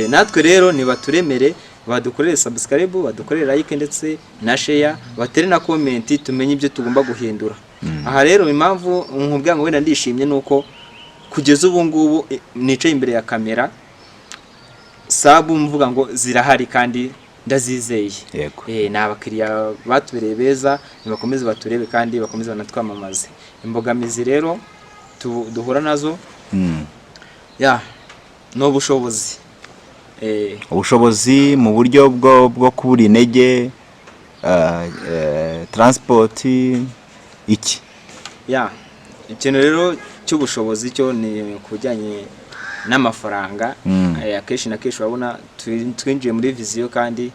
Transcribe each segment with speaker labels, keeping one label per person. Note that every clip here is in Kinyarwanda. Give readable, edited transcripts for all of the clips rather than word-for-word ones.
Speaker 1: natwe rero nibaturemere badukorere subscribe badukorere like ndetse na share batere na comment tumenye ibyo tugomba guhindura. Aha rero impamvu nkubwira ngo wenda ndishimye nuko kugeza ubu ngubu nicaye imbere ya kamera sabu mvuga ngo zirahari kandi ndazizeye. N'abakiriya batubereye beza nibakomeze baturebe kandi bakomeze banatwamamaze. Imbogamizi rero duhura nazo no bushobozi.
Speaker 2: Ubushobozi mu buryo bwo kubura intege, transport iki
Speaker 1: ikintu rero cy'ubushobozi cyo ni kujyanye n'amafaranga. Akenshi na kenshi urabona twinjiye muri viziyo kandi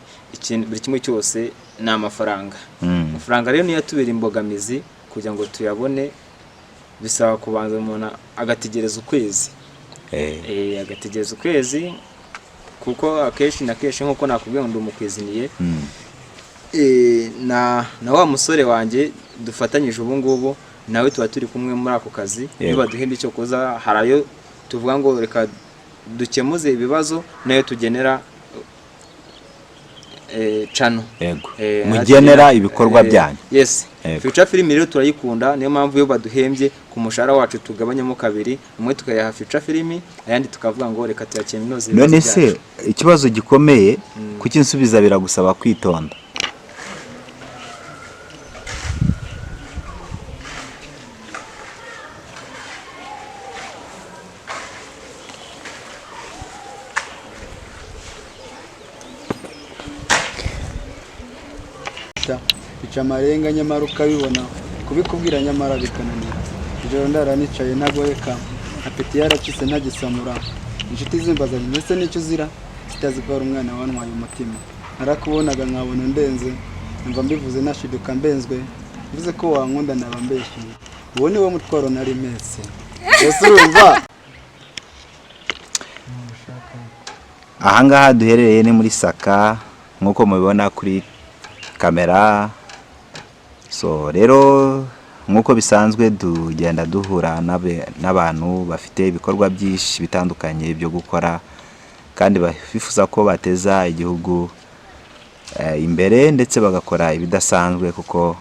Speaker 1: buri kimwe cyose ni amafaranga. Amafaranga rero niyo atubera imbogamizi kugira ngo tuyabone bisaba kubanza umuntu agategereza ukwezi. Agategereza ukwezi kuko akenshi na kenshi nkuko nakubwiye ngo ndumukwiziniye na wa musore wanjye dufatanyije ubu ngubu nawe tuba turi kumwe muri ako kazi. Niba duhemba icyo kuza harayo tuvuga ngo reka dukemuze ibibazo nayo tugenera channel.
Speaker 2: Mugenera ibikorwa byanyu.
Speaker 1: Future film rero turayikunda niyo mpamvu yo baduhembye ku mushara wacu tugabanyamo kabiri umwe tukayaha future film ayandi tukavuga ngo reka tuyakeminoze.
Speaker 2: None se ikibazo gikomeye kuki nsubiza biragusaba kwitonda.
Speaker 3: Bica amarenga nyamara ukabibona kubikubwira nyamara bikananira. Ijoro ndara nicaye ntagoheka apeti yaracitse ntagisamura. Inshuti zimbazanye ndetse n'icyo uzira zitazivara umwana wantwaye umutima. Narakubonaga nkabona ndenze mva mbivuze nashiduka mbenzwe mvuze ko wankunda naba mbeshiye. Uwo ni wo mutwaro nari mese. Ese urumva
Speaker 2: ahangaha duherereye ni muri Saka nkuko mubibona kuri kamera. So rero nkuko bisanzwe tugenda duhura n'abantu bafite ibikorwa byinshi bitandukanye byo gukora kandi bifuza ko bateza igihugu imbere ndetse bagakora ibidasanzwe kuko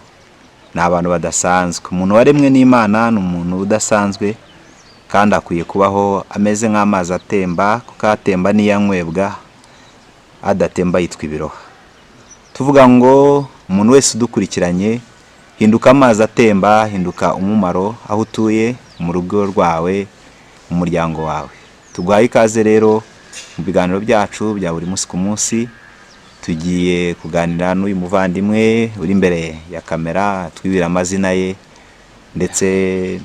Speaker 2: n'abantu badasanzwe. Umuntu waremwe n'Imana n'umuntu udasanzwe kandi akwiye kubaho ameze nk'amazi atemba kuko atemba niyanywebwa adatemba yitwa ibiroha. Tuvuga ngo umuntu wese udukurikiranye hinduka amazi atemba, hinduka umumaro aho utuye mu rugo rwawe mu muryango wawe. Tuguhaye ikaze rero mu biganiro byacu bya buri munsi ku munsi. Tugiye kuganira n'uyu muvandimwe uri imbere ya kamera twibira amazina ye ndetse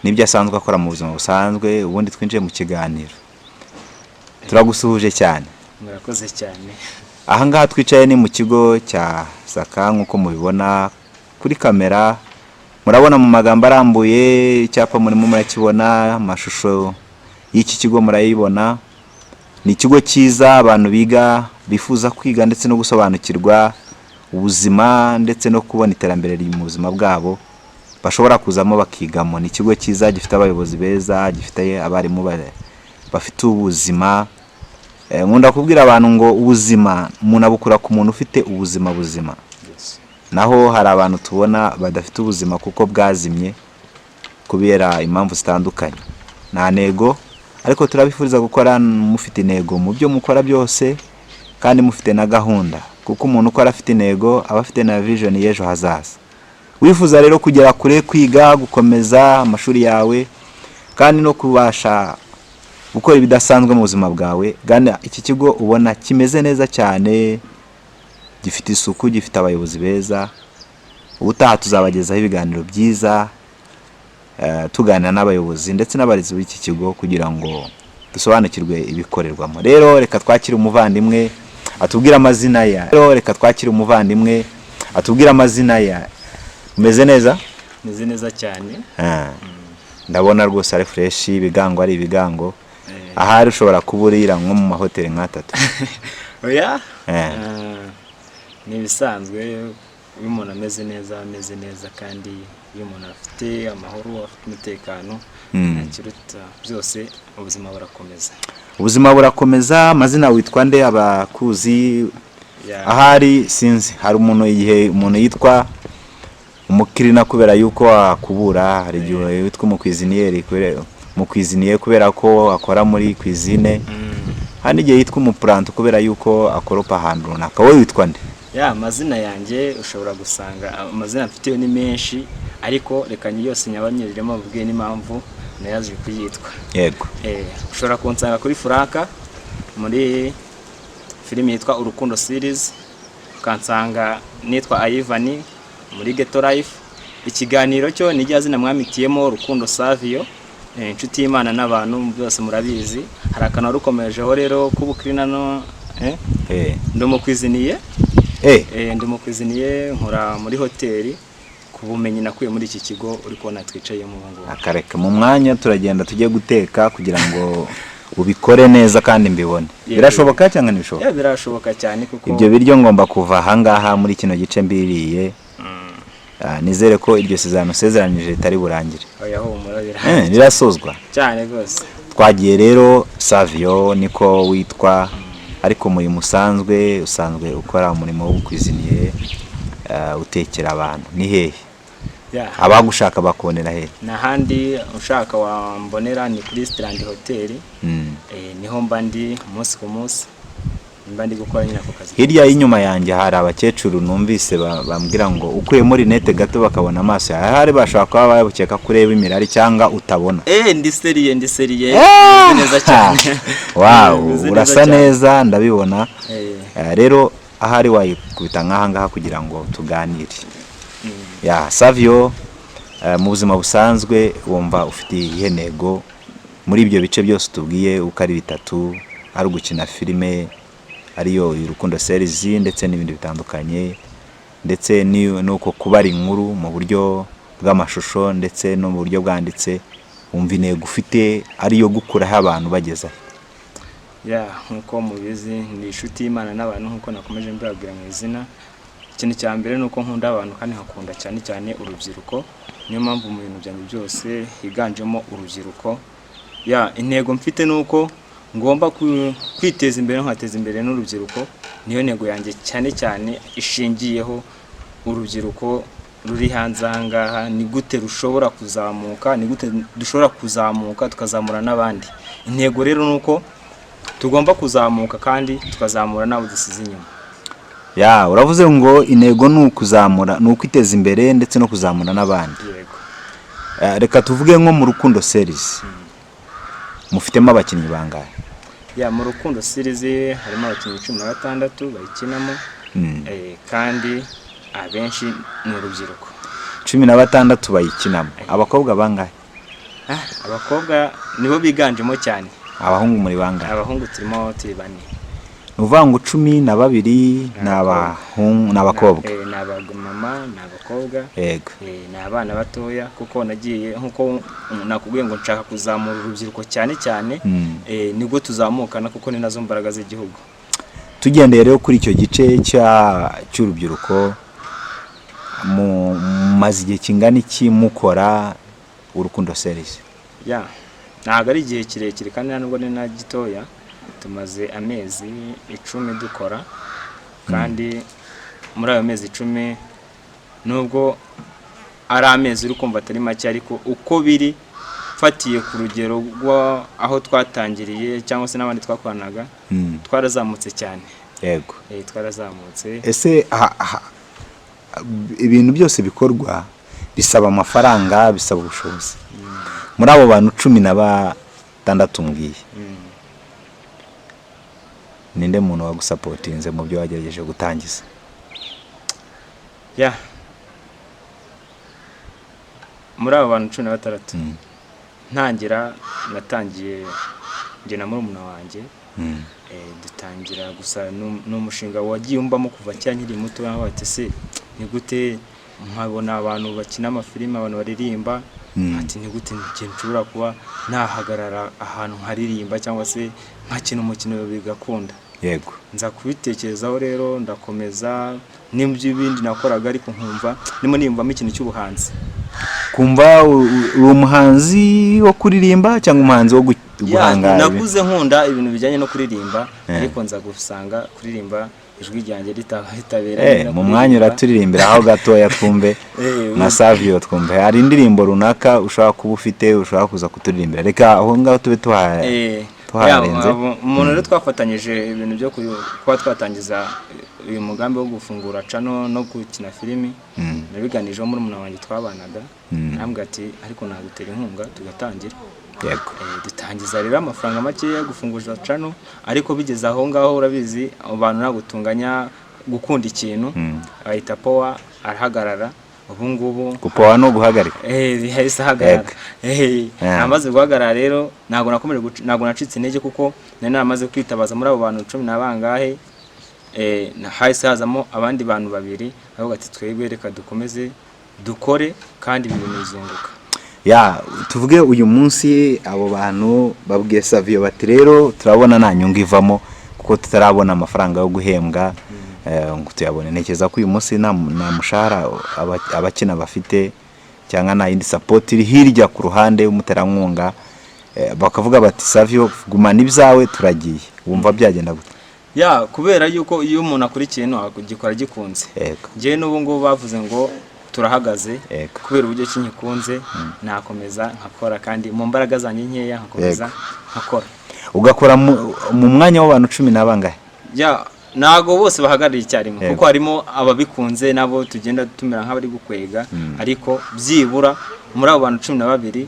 Speaker 2: n'ibyo asanzwe akora mu buzima busanzwe. Ubundi twinjiye mu kiganiro. Turagusuhuje cyane.
Speaker 1: Murakoze cyane.
Speaker 2: Ahangaha twicaye ni mu kigo cya Saka nkuko mubibona kuri kamera. Murabona mu magambo arambuye icyapa murimo murakibona, amashusho y'iki kigo murayibona. Ni ikigo cyiza abantu biga bifuza kwiga ndetse no gusobanukirwa ubuzima ndetse no kubona iterambere mu buzima bwabo bashobora kuzamo bakigamo. Ni ikigo cyiza gifite abayobozi beza, gifite abarimu bafite ubuzima. Nkunda kubwira abantu ngo ubuzima umuntu abukura ku muntu ufite ubuzima buzima. Naho hari abantu tubona badafite ubuzima kuko bwazimye kubera impamvu zitandukanye. Nta nego ariko turabifuriza gukora mufite intego mu byo mukora byose kandi mufite na gahunda kuko umuntu ukora afite intego aba afite na vision y'ejo hazaza. Wifuza rero kugera kure, kwiga, gukomeza amashuri yawe kandi no kubasha gukora ibidasanzwe mu buzima bwawe, gana iki kigo ubona kimeze neza cyane, gifite isuku, gifite abayobozi beza. Ubutaha tuzabagezaho ibiganiro byiza tuganira n'abayobozi ndetse n'abarezi b'iki kigo kugira ngo dusobanukirwe ibikorerwamo. Rero reka twakire umuvandimwe atubwira amazina ya. Umeze neza?
Speaker 1: Meze neza cyane.
Speaker 2: Ndabona rwose ari fresh, ibigango ari ibigango. Ahari ushobora kuburira nko mu mahoteli nk'atatu.
Speaker 1: Oya? Ni bisanzwe iyo umuntu ameze neza kandi iyo umuntu afite amahoro, afite umutekano, ntakiruta byose ubuzima burakomeza.
Speaker 2: ubuzima burakomeza. Amazina witwa nde abakuzi? Ahari sinzi, hari umuntu igihe umuntu yitwa umukirina kubera yuko akubura, hari igihe witwa umukwiziniye kubera ko akora muri cuisine, hari igihe yitwa umupuranto kubera yuko akoropa ahantu runaka. Wowe witwa nde?
Speaker 1: amazina yanjye ushobora gusanga amazina mfite ni menshi, ariko reka yose nyabanyuriremo mvuge n'impamvu nayaje kuyitwa.
Speaker 2: Yego.
Speaker 1: Ushobora kunsanga kuri Franka muri filime yitwa Urukundo series, ukansanga nitwa Ivan muri Ghetto Life. Ikiganiro cyo nijya zina mwamitiyemo Rukundo Savio, inshuti y'Imana n'abantu byose murabizi. Hari akana rukomejeho rero kubukirina no ndumukwiziniye nkora muri hoteli ku bumenyi nakuye muri iki kigo uri kubona twicaye mu ngo.
Speaker 2: Akareka mu mwanya turagenda tujye guteka kugira ngo ubikore neza kandi mbibone. Birashoboka cyangwa ntibishoboka?
Speaker 1: Birashoboka cyane kuko
Speaker 2: ibyo biryo ngomba kuva ahangaha muri kino gice mbiriye. Nizere ko iryo sezeranyije ritari burangire.
Speaker 1: Oya humura birangire.
Speaker 2: Birasozwa
Speaker 1: cyane rwose.
Speaker 2: Twagiye rero Savio niko witwa, ariko muri musanzwe usanzwe ukora umurimo wo kwiziniye, utekera abantu. Ni hehe? Abagushaka bakubonera hehe?
Speaker 1: Nahandi ushaka wambonera ni kuri Strand Hotel. Niho mba ndi umunsi ku munsi, mba ndi gukora nyina ku kazi.
Speaker 2: Hirya y'inyuma yanjye hari abakecuru numvise bambwira ngo ukuyemo rinete gato bakabona amaso yawe, hari bashaka kuba babukeka kureba imirari cyangwa utabona.
Speaker 1: Ndi seriye neza cyane.
Speaker 2: Wow, urasa neza ndabibona. Rero ahari wayikubita ngaha kugira ngo tuganire. Savio, mu buzima busanzwe wumva ufite ihe ntego muri ibyo bice byose tubwiye uko ari bitatu, ari ugukina filime ariyo Urukundo series ndetse n'ibindi bitandukanye, ndetse nuko kubara inkuru mu buryo bw'amashusho ndetse no mu buryo bwanditse, wumva intego ufite ariyo gukuraho abantu bageza.
Speaker 1: Nkuko mubizi ni inshuti y'Imana n'abantu, nkuko nakomeje mbabwira mu izina. Ikintu cya mbere nuko nkunda abantu kandi nkakunda cyane urubyiruko. Niyo mpamvu mu bintu byanjye byose higanjemo urubyiruko. Intego mfite nuko ngomba kwiteza imbere, nkateza imbere n'urubyiruko. Niyo ntego yanjye cyane ishingiyeho urubyiruko ruri hanze ahangaha. Ni gute rushobora kuzamuka, ni gute dushobora kuzamuka tukazamura n'abandi. Intego rero nuko tugomba kuzamuka kandi tukazamura nabo dusize inyuma.
Speaker 2: Uravuze ngo intego ni ukuzamura, ni ukwiteza imbere ndetse no kuzamura n'abandi.
Speaker 1: Yego.
Speaker 2: Reka tuvuge nko mu Rukundo series, mufitemo abakinnyi bangahe?
Speaker 1: Mu Rukundo series harimo abakinnyi 16 bayikinamo, kandi abenshi ni urubyiruko.
Speaker 2: 16 bayikinamo. Abakobwa bangahe?
Speaker 1: Abakobwa nibo biganjemo cyane.
Speaker 2: Abahungu muri bangahe?
Speaker 1: Abahungu turimo 4.
Speaker 2: Uvuga ngo 12 n'abakobwa.
Speaker 1: Ni abamama n'abakobwa.
Speaker 2: Yego.
Speaker 1: Ni abana batoya kuko nagiye nkuko nakubwiye ngo nshaka kuzamura urubyiruko cyane. Nibwo tuzamukana kuko ni nazo mbaraga z'igihugu.
Speaker 2: Tugendeye rero kuri icyo gice cy'urubyiruko, mu mazi igihe kingana iki mukora Urukundo series?
Speaker 1: Ntabwo ari igihe kirekire kandi nubwo ni na gitoya. Tumaze amezi 10 dukora, kandi muri ayo mezi 10 nubwo ari amezi uri kumva atari make, ariko uko biri fatiye ku rugero rwa aho twatangiriye cyangwa se n'abandi twakoranaga, twarazamutse cyane.
Speaker 2: Yego.
Speaker 1: Twarazamutse.
Speaker 2: Ese ibintu byose bikorwa bisaba amafaranga, bisaba ubushobozi. Muri abo bantu 16 mbwiye, ninde muntu wagusapotinze mu byo wagerageje gutangiza?
Speaker 1: Muri abo bantu 16 ntangira natangiye nge na murumuna wanjye. Dutangira gusa n'umushinga wagiye umbamo kuva cyanyiri muto, bati se ni gute nkabona abantu bakina amafilime, abantu baririmba, ati ni gute nshobora kuba nahagarara ahantu nkaririmba cyangwa se nkakina umukino bigakunda.
Speaker 2: Yego.
Speaker 1: Nza kubitekerezaho rero ndakomeza n'ibyo ibindi nakoraga, ariko nkumva nimo nimbamo ikintu cy'ubuhanzi.
Speaker 2: Kumva uri umuhanzi wo kuririmba cyangwa umuhanzi guhanga
Speaker 1: nakuze nkunda ibintu bijyanye no kuririmba ariko nza gusanga kuririmba ijwi ryanjye ritabera
Speaker 2: mu mwanya uraturirimbira aho gatoya twumve na Savio twumve hari indirimbo runaka ushaka kuba ufite ushaka kuza kuturirimbira reka aho ngaho tube tuharenze
Speaker 1: umuntu rero twafatanyije ibintu byo kuba twatangiza uyu mugambi wo gufungura cano no gukina filimi nabiganijeho muri umuntu wanjye twabanaga nambwe ati ariko nagutera inkunga tugatangira
Speaker 2: yego
Speaker 1: dutangiza rero amafaranga make yo gufunguza cano ariko bigeze aho ngaho urabizi abantu nagutunganya gukunda ikintu ahita power arahagarara ubu ngubu
Speaker 2: gupowa no guhagarika
Speaker 1: bihise hagarara namaze guhagarara rero ntago nacitse intege kuko nari namaze kwitabaza muri abo bantu 10 nabangahe hahise hazamo abandi bantu babiri aho ati twebwe reka dukomeze dukore kandi ibintu bizunguka
Speaker 2: tuvuge uyu munsi abo bantu babwiye Savio bati rero turabona nta nyungu ivamo kuko tutarabona amafaranga yo guhembwa ngo tuyabone ntekeza ko uyu munsi nta mushahara abakina bafite cyangwa nta yindi support iri hirya ku ruhande y'umuterankunga bakavuga bati Savio gumana ibyawe turagiye wumva byagenda gute
Speaker 1: kubera yuko iyo umuntu akora ikintu agikora gikunze je n'ubu ngo bavuze ngo turahagaze kubera uburyo kinyikunze nakomeza nkakora kandi mu mbaraga zanjye nkeya nkakomeza nkakora
Speaker 2: ugakora mu mwanya w'abantu 10 nabangahe
Speaker 1: nago bose bahagarira icyarimwe kuko harimo ababikunze nabo tugenda tumera nk'abari gukwega ariko byibura muri abo bantu 12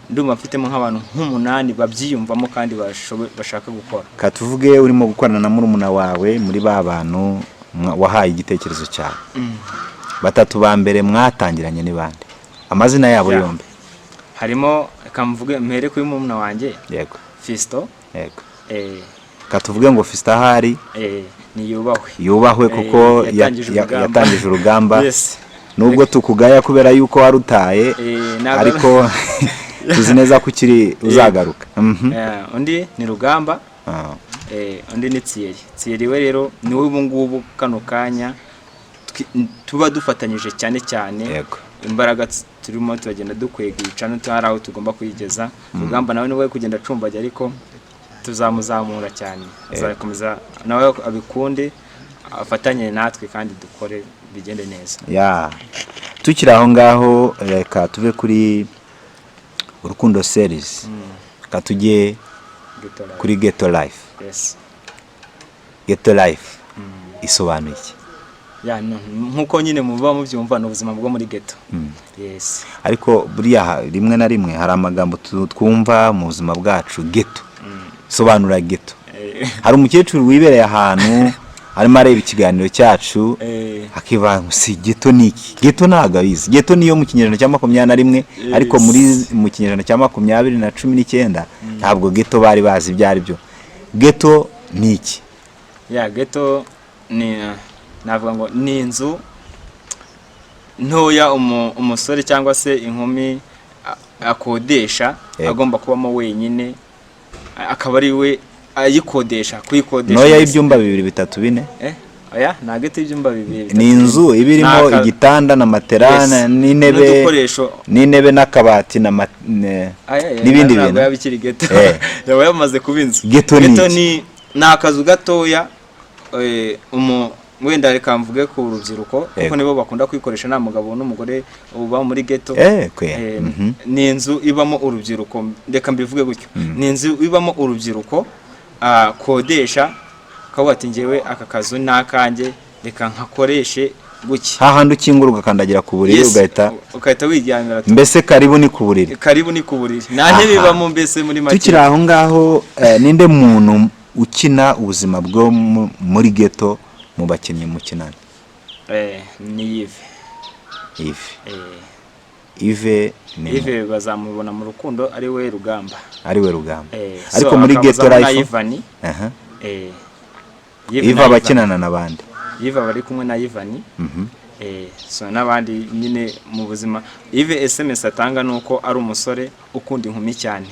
Speaker 1: ndumva mfitemo nk'abantu nk'umunani babyiyumvamo kandi bashaka gukora
Speaker 2: katuvuge urimo gukorana na murumuna wawe muri ba bantu wahaye igitekerezo cyawe batatu ba mbere mwatangiranye ni bande amazina yabo yombi
Speaker 1: harimo kamvuge mpere kuri murumuna wanjye
Speaker 2: yego
Speaker 1: Fisto
Speaker 2: yego katuvuge ngo Fisto ahari
Speaker 1: ni
Speaker 2: yubahwe kuko yatangije urugamba nubwo tukugaya kubera yuko warutaye ariko tuzi neza ko ukiri uzagaruka
Speaker 1: undi ni Rugamba undi ni Thierry we rero ni we ubu ngubu kano kanya tuba dufatanyije cyane imbaraga turimo tubagenda dukwega icano tuharaho tugomba kuyigeza Rugamba nawe niwe kugenda acumbaje ariko tuzamuzamura cyane azakomeza nawe abikunde afatanye natwe kandi dukore bigende neza
Speaker 2: tukiri aho ngaho reka tuve kuri Urukundo series katujye kuri Ghetto Life Ghetto Life isobanuye
Speaker 1: nkuko nyine muba mubyumva n'ubuzima bwo muri ghetto
Speaker 2: ariko buriya rimwe na rimwe hari amagambo twumva mu buzima bwacu ghetto sobanura ghetto hari umukecuru wibereye ahantu arimo areba ikiganiro cyacu akiva si ghetto niki ghetto nagabizi ghetto niyo mu kinyejana cya 21 ariko mu kinyejana cya 2019 ntabwo ghetto bari bazi byari byo ghetto niki
Speaker 1: ghetto ni navuga ngo ni inzu ntoya umusore cyangwa se inkumi akodesha agomba kubamo wenyine akaba ari we ayikodesha kuyikodesha
Speaker 2: noya ibyumba 2 3 4
Speaker 1: na ghetto ibyumba 2
Speaker 2: ni inzu ibirimo igitanda na matera n'intebe n'akabati n'ibindi bintu
Speaker 1: yabikiri ghetto yaba yamaze kuba inzu
Speaker 2: ghetto
Speaker 1: ni nakazu gatoya wenda reka mvuge ku rubyiruko kuko nibo bakunda kwikoresha nta mugabo n'umugore uba muri ghetto ni inzu ibamo urubyiruko reka mbivuge gutyo ni inzu ibamo urubyiruko kodesha kabati ngewe aka kazu nakanjye reka nkakoreshe guki
Speaker 2: hahandi ukinguruka kandagira ku buriri
Speaker 1: ugahita wijyanira
Speaker 2: mbese karibu ni ku buriri
Speaker 1: nanjye bibamo mbese muri make
Speaker 2: tukiri aho ngaho ninde muntu ukina ubuzima bwo muri ghetto mu bakinnyi mukinana
Speaker 1: ni
Speaker 2: Yves
Speaker 1: bazamubona mu rukundo ari we Rugamba
Speaker 2: ariko muri Ghetto Life Yves abakinana nabandi
Speaker 1: Yves bari kumwe na Yvani so nabandi nyine mu buzima Yves SMS atanga nuko ari umusore ukunda inkumi cyane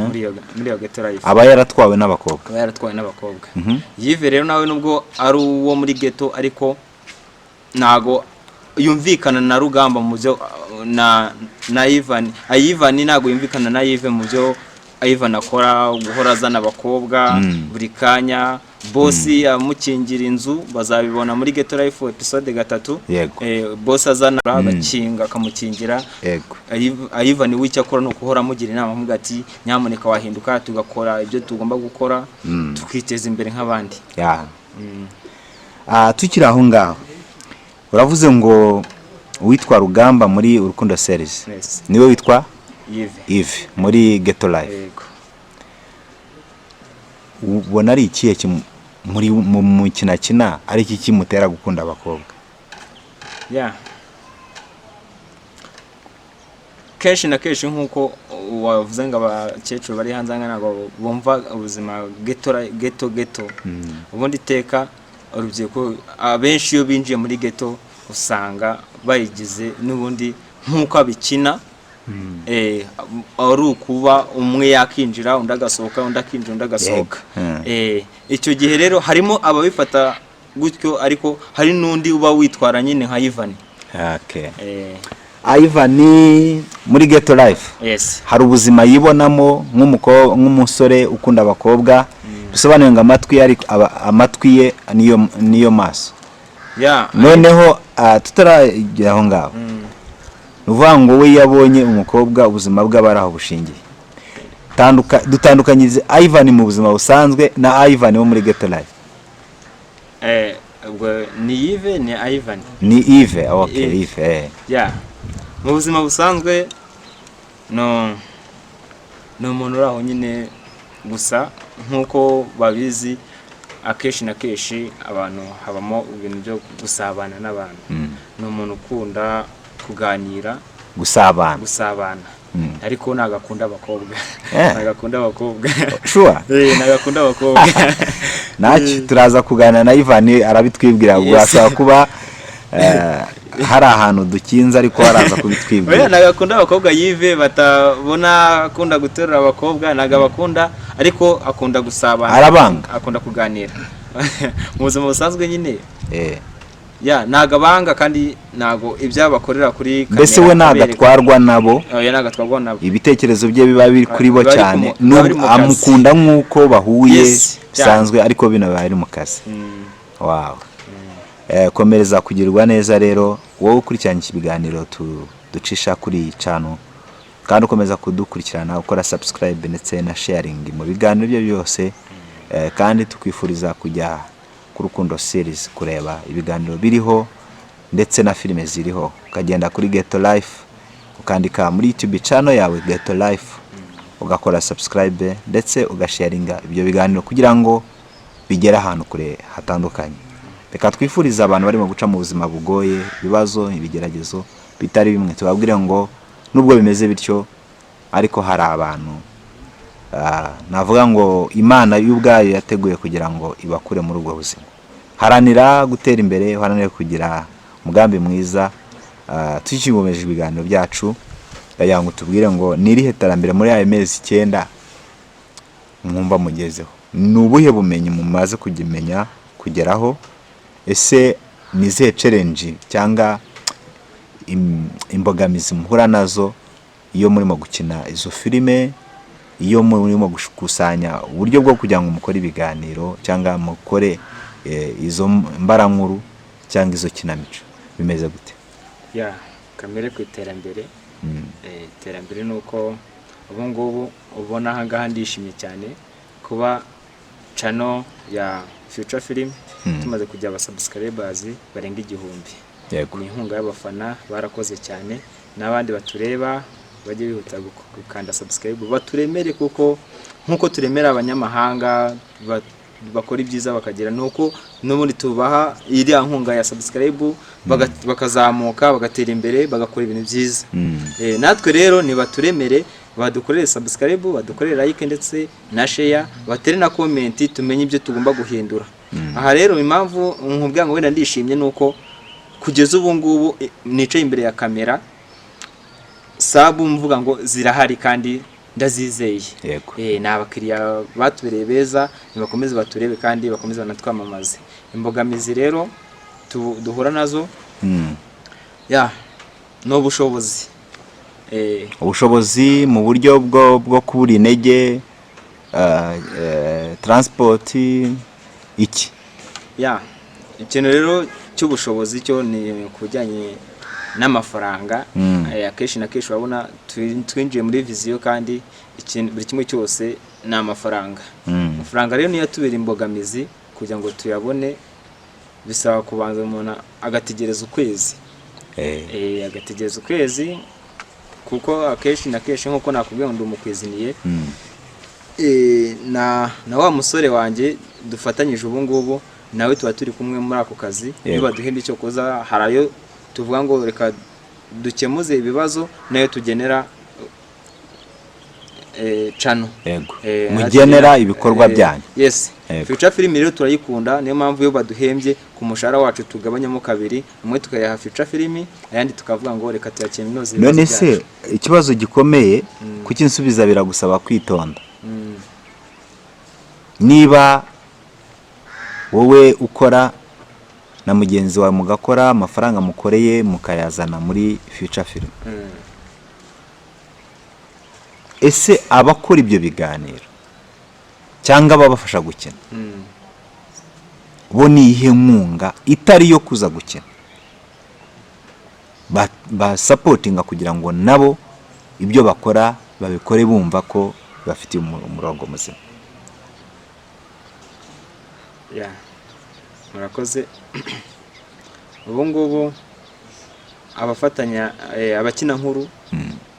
Speaker 1: muri yo Ghetto Life
Speaker 2: aba yaratwawe n'abakobwa
Speaker 1: Yves rero nawe nubwo ari uwo muri ghetto ariko nago yumvikana na Rugamba mu byo na Yvani nago yumvikana na Yves mu byo Ivan akora guhora azana abakobwa buri kanya boss amukingira inzu bazabibona muri Ghetto Life episode 3 boss azana agakinga akamukingira Ivan w'icyo akora no kuhora amugira inama amuga ati nyamuneka wahinduka tugakora ibyo tugomba gukora tukiteza imbere nk'abandi
Speaker 2: tukiri aho ngaho uravuze ngo witwa Rugamba muri Urukundo series niwe witwa Yves muri Ghetto Life ubona ari ikihe muri mu kinakina ari iki kimutera gukunda abakobwa
Speaker 1: kenshi na kenshi nkuko wavuze ngo abakecuru bari hanze ntabwo bumva ubuzima ghetto ubundi teka urubyiruko abenshi iyo binjiye muri ghetto usanga bayigize n'ubundi nkuko abikina ari ukuba umwe yakinjira undi agasohoka undi akinjira undi agasohoka icyo gihe rero harimo ababifata gutyo ariko hari n'undi uba witwara nyine nka Ivan
Speaker 2: Ivan muri Ghetto Life hari ubuzima yibonamo nk'umusore ukunda abakobwa bisobanuye ngo amatwi ye niyo maso noneho tutaragera aho ngaho nuvuga ngo we yabonye umukobwa ubuzima bw'abaraho bushingiye dutandukanyirize Ivan mu buzima busanzwe na Ivan wo muri Ghetto Life
Speaker 1: ni Yves ni Ivan
Speaker 2: ni Yves Yves
Speaker 1: mu buzima busanzwe no umuntu uraho nyine gusa nkuko babizi akeshi na keshi abantu habamo ibintu byo gusabana n'abantu no umuntu ukunda kuganira gusabana ariko nagakunda abakobwa
Speaker 2: sure
Speaker 1: nagakunda abakobwa
Speaker 2: naci turaza kuganira na Ivan arabitwibwira gwasaba kuba hari ahantu dukinza ariko haraza kubitwibwira
Speaker 1: nagakunda abakobwa Yves batabona akunda guterura abakobwa nagabakunda ariko akunda gusabana
Speaker 2: arabanga
Speaker 1: akunda kuganira mu buzima busanzwe nyine nagabanga kandi nago ibyabakorera kuri kamera
Speaker 2: mbese we nagatwarwa nabo
Speaker 1: nagatwarwa nabo
Speaker 2: ibitekerezo bye biba biri kuri bo cyane amukunda nkuko bahuye bisanzwe ariko bino bari mu kazi wow komereza kugirwa neza rero wowe ukurikiranye ikiganiro ducisha kuri channel kandi ukomeza kudukurikirana ukora subscribe ndetse na sharing mu biganiro byo byose kandi tukwifuriza kujya ku Rukundo series kureba ibiganiro biriho ndetse na filime ziriho ukagenda kuri Ghetto Life ukandika muri YouTube channel yawe Ghetto Life ugakora subscribe ndetse ugasharinga ibyo biganiro kugira ngo bigere ahantu kure hatandukanye. Reka twifuriza abantu barimo guca mu buzima bugoye ibibazo ibigeragezo bitari bimwe tubabwire ngo nubwo bimeze bityo ariko hari abantu navuga ngo Imana y'ubwayo yateguye kugira ngo ibakure muri ubwo buzima. Haranira gutera imbere, haranira kugira umugambi mwiza. Tukigomeje ibiganiro byacu yangu tubwire ngo nirihe terambere muri aya mezi 9 mwumva mugezeho. Nubuhe bumenyi mumaze kugimenya kugeraho, ese nize challenge cyangwa imbogamizi muhura nazo iyo murimo gukina izo filime, iyo murimo gukusanya uburyo bwo kugira ngo mukore ibiganiro cyangwa mukore izo mbarankuru cyangwa izo kinamico bimeze gute?
Speaker 1: Kamere ku iterambere. Iterambere nuko ubu ngubu ubona hangaha ndishimye cyane kuba channel ya Future Film tumaze kujya abasubscribers barenga 1000.
Speaker 2: Yego.
Speaker 1: Ni inkunga y'abafana barakoze cyane n'abandi batureba bajye bihuta gukanda subscribe baturemere kuko nkuko turemera abanyamahanga bakora ibyiza bakagira nuko n'ubundi tubaha iri nkunga ya subscribe bakazamuka bagatera imbere bagakora ibintu byiza. Natwe rero ni baturemere badukorere subscribe badukorere like ndetse na share batere na comment tumenye ibyo tugomba guhindura. Aha rero impamvu nkubwira ngo wenda ndishimye nuko kugeza ubu ngubu nicaye imbere ya kamera sabu mvuga ngo zirahari kandi ndazizeye.
Speaker 2: Yego.
Speaker 1: N'abakiriya batubereye beza nibakomeze baturebe kandi bakomeze banatwamamaze. Imbogamizi rero duhura nazo no bushobozi
Speaker 2: ubushobozi mu buryo bwo kubura intege, transport iki
Speaker 1: ikintu rero cy'ubushobozi cyo ni kujyanye n'amafaranga. Akenshi na kenshi urabona twinjiye muri viziyo kandi buri kimwe cyose ni amafaranga. Amafaranga rero niyo atubera imbogamizi kugira ngo tuyabone, bisaba kubanza umuntu agategereza ukwezi. Agategereza ukwezi kuko akenshi na kenshi nk'uko nakubwiye ngo ndi umukwiziniye, na wa musore wanjye dufatanyije ubu ngubu nawe tuba turi kumwe muri ako kazi. Iyo baduhemba icyo koza harayo tuvuga ngo reka dukemuze ibibazo, nayo tugenera channel.
Speaker 2: Mugenera ibikorwa byanyu.
Speaker 1: Yes. Future film rero turayikunda, niyo mpamvu iyo baduhembye ku mushahara wacu tugabanyamo kabiri, umwe tukayaha future film, ayandi tukavuga ngo reka tuyakeminoze.
Speaker 2: None se ikibazo gikomeye kuki nsubiza biragusaba kwitonda. Niba wowe ukora na mugenzi wawe mugakora, amafaranga mukoreye mukayazana muri future film, ese abakora ibyo biganiro cyangwa babafasha gukina bo ni ihe nkunga itari yo kuza gukina ba supportinga kugira ngo nabo ibyo bakora babikore bumva ko bafite umurongo muzima?
Speaker 1: Murakoze. Ubu ngubu abafatanya abakina nkuru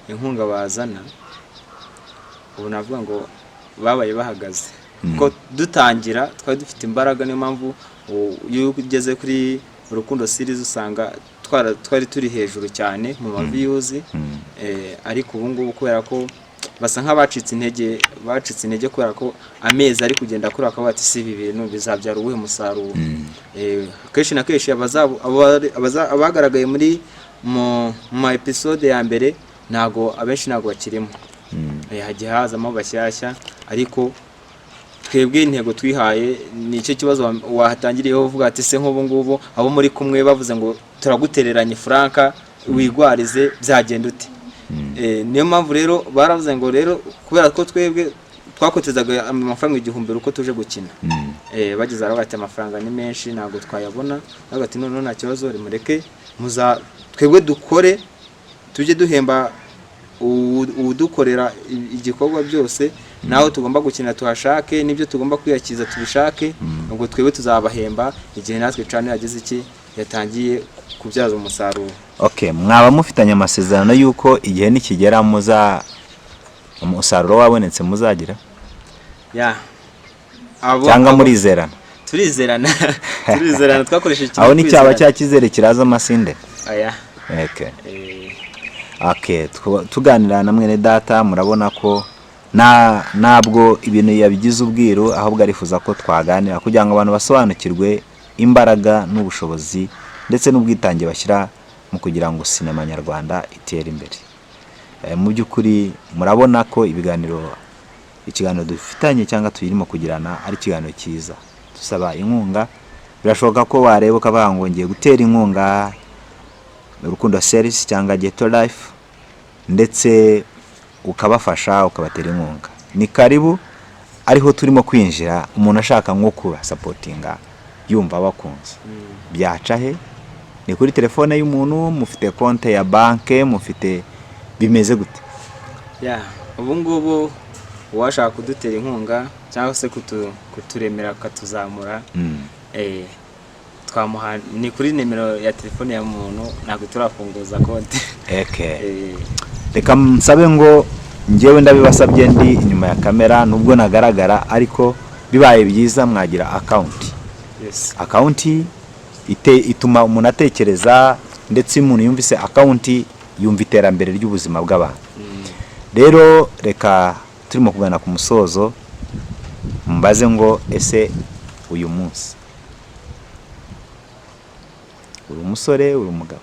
Speaker 1: inkunga bazana, ubu navuga ngo babaye bahagaze ko dutangira twari dufite imbaraga. Niyo mpamvu iyo ugeze kuri Urukundo series usanga twari turi hejuru cyane mu ma views, ariko ubu ngubu kubera ko basa nk'abacitse intege kubera ko amezi ari kugenda kuri akaba ati si ibi bintu bizabyara ubuhe musaruro. Kenshi na kenshi abagaragaye muri mu episode ya mbere abenshi ntago bakirimo, hagiye hazamo bashyashya, ariko twebwe intego twihaye ni icyo kibazo wahatangiriyeho uvuga ati se nk'ubu ngubu abo muri kumwe bavuze ngo turagutereranye Franka wigwarize byagenda ute? Niyo mpamvu rero baravuze ngo rero kubera ko twebwe twakotezaga amafaranga 1000 uko tuje gukina, bageze arabati amafaranga ni menshi ntago twayabona, bagati none nta kibazo remureke twebwe dukore tuje duhemba udukorera igikorwa byose, naho tugomba gukina tuhashake, nibyo tugomba kwiyakiza tubishake, ubwo twebwe tuzabahemba igihe natwe cyane yagize iki yatangiye kubyaza umusaruro.
Speaker 2: Mwaba mufitanye amasezerano yuko igihe nikigera umusaruro wabonetse muzagira? Cyangwa murizerana?
Speaker 1: Turizerana twakoresheje
Speaker 2: aho ni cyaba cyakizere kiraza amasinde. Tuganira na mwene data, murabona ko ntabwo ibintu yabigize ubwiru, ahubwo arifuza ko twaganira kugira ngo abantu basobanukirwe imbaraga n'ubushobozi ndetse n'ubwitange bashyira mu kugira ngo sinema nyarwanda itere imbere. Mu by'ukuri murabona ko ikiganiro dufitanye cyangwa tuyirimo kugirana ari ikiganiro cyiza. Dusaba inkunga, birashoboka ko wareba ukavuga ngo ngiye gutera inkunga Urukundo series cyangwa Geto Life, ndetse ukabafasha ukabatera inkunga. Ni karibu, ariho turimo kwinjira. Umuntu ashaka nko kuba supportinga yumva bakunze, byaca he? Ni kuri telefone y'umuntu, mufite konte ya banke, mufite bimeze gute?
Speaker 1: Ubu ngubu uwashaka kudutera inkunga cyangwa se kuturemera katuzamura, twamuha ni kuri nimero ya telefone ya muntu, ntabwo turafunguza konti.
Speaker 2: Reka msabe ngo njyewe ndabibasabye ndi inyuma ya kamera, nubwo nagaragara, ariko bibaye byiza mwagira account. Account ituma umuntu atekereza, ndetse umuntu yumvise account yumva iterambere ry'ubuzima bw'abantu. Rero reka turimo kugana ku musozo, mbaze ngo ese uyu munsi uri umusore uri umugabo?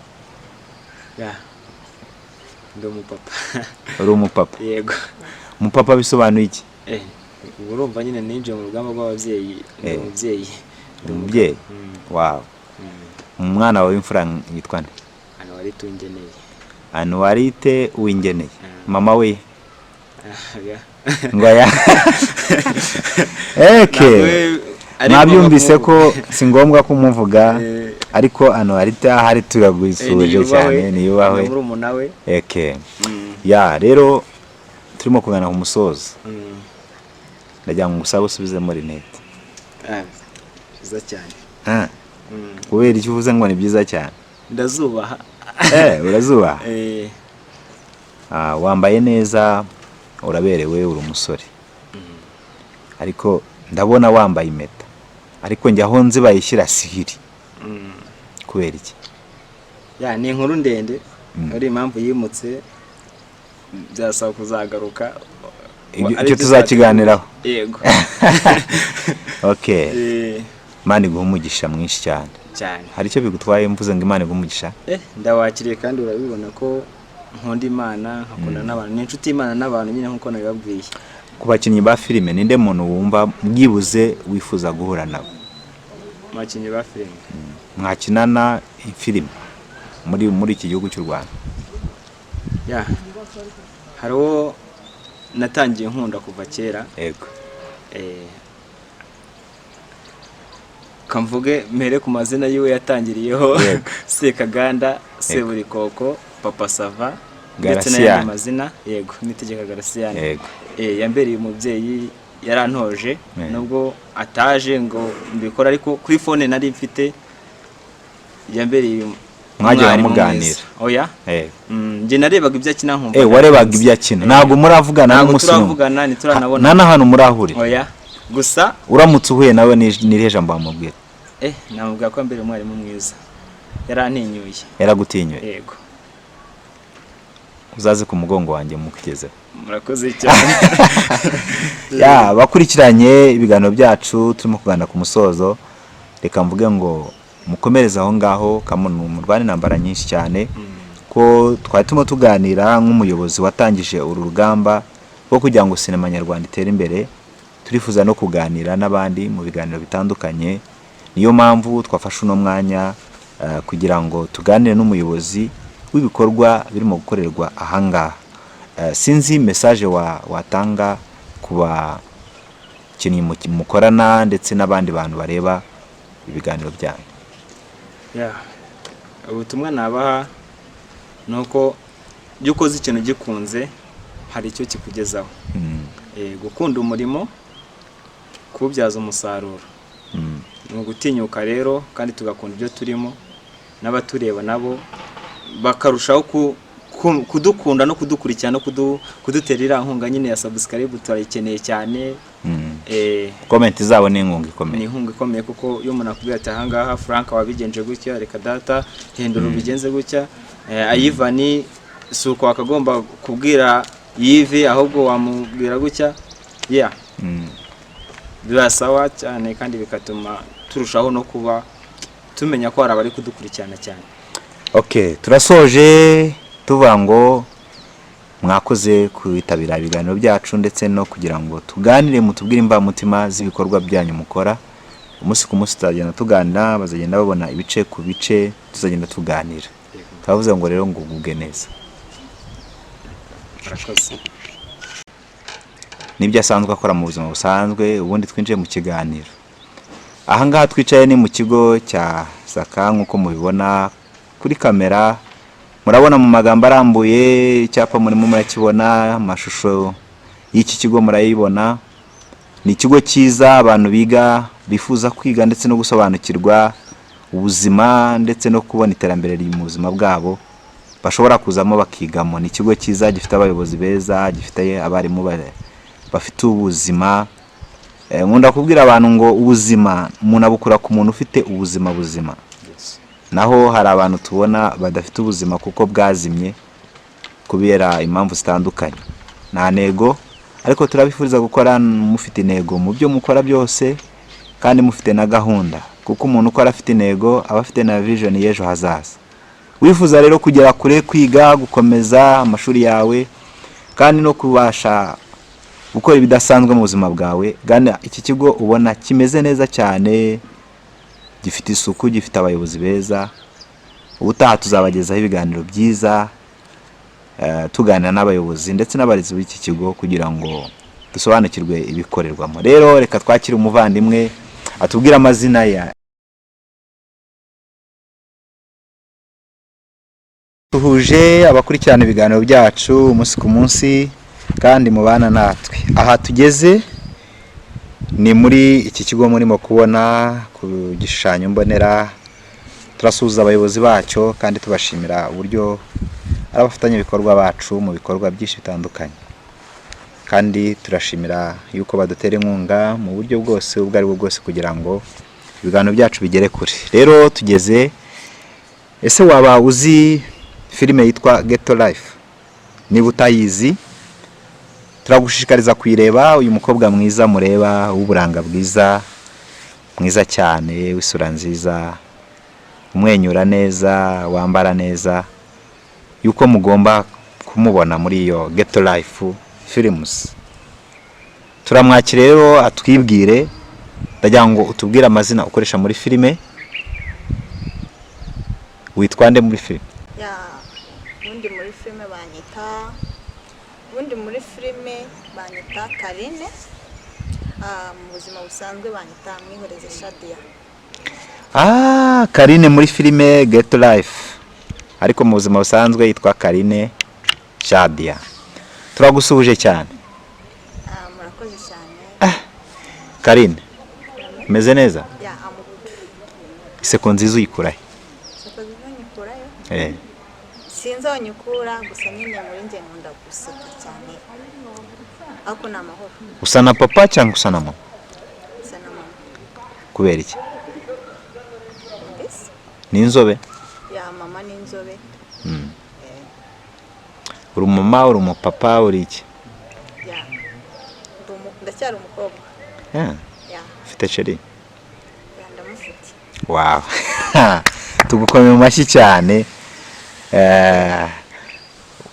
Speaker 1: Ndi umupapa.
Speaker 2: Uri umupapa?
Speaker 1: Yego.
Speaker 2: Umupapa bisobanuye iki?
Speaker 1: Urumva nyine ninjiye mu rugamba rw'ababyeyi.
Speaker 2: Umubyeyi. Wow. Umwana wawe w'imfura yitwa nde?
Speaker 1: Wari tungeneye.
Speaker 2: Anuarite Uwingeneye mama we
Speaker 1: Ya.
Speaker 2: ngo ya eke mwabyumvise ko si ngombwa kumuvuga ariko Anuarite ahari turagwisuje cyane niyubahwe eke ya rero turimo kugana ku musozo ndagira ngo usaba usubizemo rinete
Speaker 1: byiza cyane
Speaker 2: kubera icyo uvuze ngo ni byiza cyane
Speaker 1: ndazubaha
Speaker 2: urazubaha wambaye neza uraberewe uri umusore ariko ndabona wambaye impeta ariko njye aho nzi bayishyira sihiri kubera iki
Speaker 1: ya ni inkuru ndende ari impamvu yimutse byasaba kuzagaruka
Speaker 2: icyo tuzakiganiraho
Speaker 1: yego
Speaker 2: okay Imana iguha umugisha mwinshi cyane hari icyo bigutwaye mvuze ngo Imana iguha umugisha
Speaker 1: ndawakiriye kandi urabibona ko nkunda Imana nkakunda n'abantu n'inshuti Imana n'abantu nyine nkuko nabibabwiye
Speaker 2: ku bakinnyi ba filime ninde muntu wumva byibuze wifuza guhura nabo
Speaker 1: abakinnyi ba filime
Speaker 2: mwakinana filime muri iki gihugu cy'u Rwanda
Speaker 1: ya hariho natangiye nkunda kuva kera
Speaker 2: yego
Speaker 1: kamvuge mere ku mazina yiwe yatangiriyeho Sekaganda Seburikoko Papa Sava ndetse n'ayandi mazina yego Nitegeka Garasiyani
Speaker 2: yego
Speaker 1: yambereye umubyeyi yarantoje nubwo ataje ngo mbikora ariko kuri phone nari mfite yambereye
Speaker 2: mwajya muganira
Speaker 1: oya nje narebaga ibyo akina nkumva
Speaker 2: warebaga ibyo akina ntabwo muravugana n'umusore
Speaker 1: turavugana nituranabona
Speaker 2: nana hano murahurira
Speaker 1: oya gusa
Speaker 2: uramutse uhuye nawe nirihe jambo bamubwira
Speaker 1: namubwira ko mbere umwarimu mwiza yarantinyuye
Speaker 2: yaragutinyuye
Speaker 1: yego
Speaker 2: uzaze ku mugongo wanjye mukugezeho
Speaker 1: murakoze cyane
Speaker 2: ya bakurikiranye ibiganiro byacu turimo kugana ku musozo reka mvuge ngo mukomereza aho ngaho kamuntu murwane nambara nyinshi cyane ko twari turimo tuganira nk'umuyobozi watangije uru rugamba rwo kugira ngo sinema nyarwanda itere imbere turifuza no kuganira n'abandi mu biganiro bitandukanye niyo mpamvu twafashe uno mwanya kugira ngo tuganire n'umuyobozi w'ibikorwa birimo gukorerwa ahangaha sinzi message watanga kuba kinyi mukorana ndetse n'abandi bantu bareba ibiganiro byanyu
Speaker 1: ubutumwa nabaha nuko ukoze ikintu gikunze hari icyo kikugezaho gukunda umurimo kubyaza umusaruro ni ugutinyuka rero kandi tugakunda ibyo turimo n'abatureba nabo bakarushaho kudukunda no kudukurikira no kuduterera inkunga nyine ya subscribe turayikeneye cyane
Speaker 2: comment zabo ni inkunga ikomeye
Speaker 1: ni inkunga ikomeye kuko iyo umuntu akubwira ati ahangaha Frank wabigenje gutya reka data hindura ubigenze gutya Ayivani suko akagomba kubwira Yive ahubwo wamubwira gutya birasawa cyane kandi bikatuma turushaho no kuba tumenya ko hari abari kudukurikirana cyane
Speaker 2: okay turasoje tuvuga ngo mwakoze kwitabira ibiganiro byacu ndetse no kugira ngo tuganire mutubwire imvamutima z'ibikorwa byanyu mukora umunsi ku munsi tuzagenda tuganira bazagenda babona ibice ku bice tuzagenda tuganira twavuze ngo rero ngo ugubwe neza nibyo asanzwe akora mu buzima busanzwe ubundi twinjiye mu kiganiro ahangaha twicaye ni mu kigo cya Saka nk'uko mubibona kuri kamera murabona mu magambo arambuye icyapa murimo murakibona amashusho y'iki kigo murayibona ni ikigo cyiza abantu biga bifuza kwiga ndetse no gusobanukirwa ubuzima ndetse no kubona iterambere mu buzima bwabo bashobora kuzamo bakigamo ni ikigo cyiza gifite abayobozi beza gifite abarimu bafite ubuzima nkunda kubwira abantu ngo ubuzima umuntu abukura ku muntu ufite ubuzima buzima naho hari abantu tubona badafite ubuzima kuko bwazimye kubera impamvu zitandukanye nta nego ariko turabifuriza gukora mufite intego mu byo mukora byose kandi mufite na gahunda kuko umuntu ukora afite intego aba afite na vision y'ejo hazaza wifuza rero kugera kure kwiga gukomeza amashuri yawe kandi no kubasha gukora ibidasanzwe mu buzima bwawe gana iki kigo ubona kimeze neza cyane gifite isuku gifite abayobozi beza ubutaha tuzabagezaho ibiganiro byiza tuganira n'abayobozi ndetse n'abarezi b'iki kigo kugira ngo dusobanukirwe ibikorerwamo. Rero reka twakire umuvandimwe atubwira amazina ya. Tuhuje abakurikirana ibiganiro byacu umunsi ku munsi kandi mubana natwe. Aha tugeze ni muri iki kigo murimo kubona ku gishushanyo mbonera. Turasuhuza abayobozi bacyo kandi tubashimira uburyo ari abafatanyabikorwa bacu mu bikorwa byinshi bitandukanye, kandi turashimira yuko badutera inkunga mu buryo bwose ubwo ari bwo bwose kugira ngo ibiganiro byacu bigere kure. Rero tugeze, ese waba uzi filime yitwa Ghetto Life? Niba utayizi turagushishikariza kuyireba. Uyu mukobwa mwiza mureba w'uburanga bwiza, mwiza cyane, w'isura nziza, umwenyura neza, wambara neza, yuko mugomba kumubona muri iyo Ghetto Life Films. Turamwakira rero atwibwire, ndagira ngo utubwire amazina ukoresha muri filime. Witwa nde muri filime?
Speaker 4: Ubundi muri filime banyita Karine. Mu buzima busanzwe banyita Mwihoreze Shadia.
Speaker 2: Karine muri filime Ghetto Life, ariko mu buzima busanzwe yitwa Karine Shadia. Turagusuhuje cyane.
Speaker 4: Murakoze cyane.
Speaker 2: Karine, umeze neza?
Speaker 4: Amugudu.
Speaker 2: Iseko nziza uyikurahe?
Speaker 4: Iseko nziza nyikurayo? Sinzi aho nyikura, gusa nyine muri njye nkunda guseka cyane. Ako ni amahoro.
Speaker 2: Usa na papa cyangwa usa na mama?
Speaker 4: Usa na mama.
Speaker 2: Kubera iki?
Speaker 4: Mbese?
Speaker 2: Ni inzobe?
Speaker 4: Mama ni inzobe.
Speaker 2: Uri mama, uri umupapa, uri iki?
Speaker 4: Ndacyari umukobwa.
Speaker 2: Ufite sheri?
Speaker 4: Ndamufite.
Speaker 2: Wow. Tugukomeye mu mashyi cyane.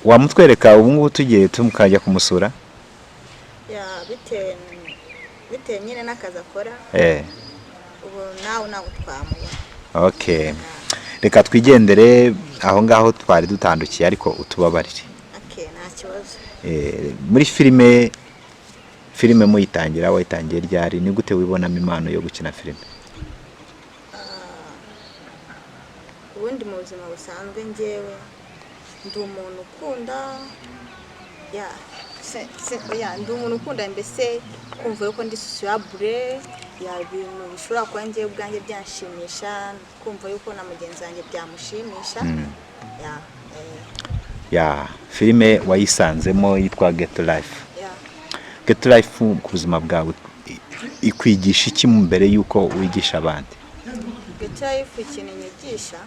Speaker 2: Wamutwereka ubu ngubu tugiye tumukajya kumusura?
Speaker 4: Bitewe nyine n'akazi akora. Ubu nawe twamubona.
Speaker 2: Okay. Reka twigendere aho ngaho twari dutandukiye, ariko utubabarire.
Speaker 4: Okay, nta kibazo.
Speaker 2: Muri filime muyitangira, wayitangiye ryari? Ni gute wibonamo impano yo gukina filime?
Speaker 4: Ubundi mu buzima busanzwe njyewe ndi umuntu ukunda ndi umuntu ukunda mbese kumva yuko ndi sociable, ibintu bishobora kuba njyewe ubwanjye byanshimisha, kumva yuko na mugenzi wanjye byamushimisha.
Speaker 2: Filime wayisanzemo yitwa Ghetto Life. Ghetto Life ku buzima bwawe ikwigisha iki mbere yuko wigisha abandi?
Speaker 4: Ghetto Life ikintu nyigisha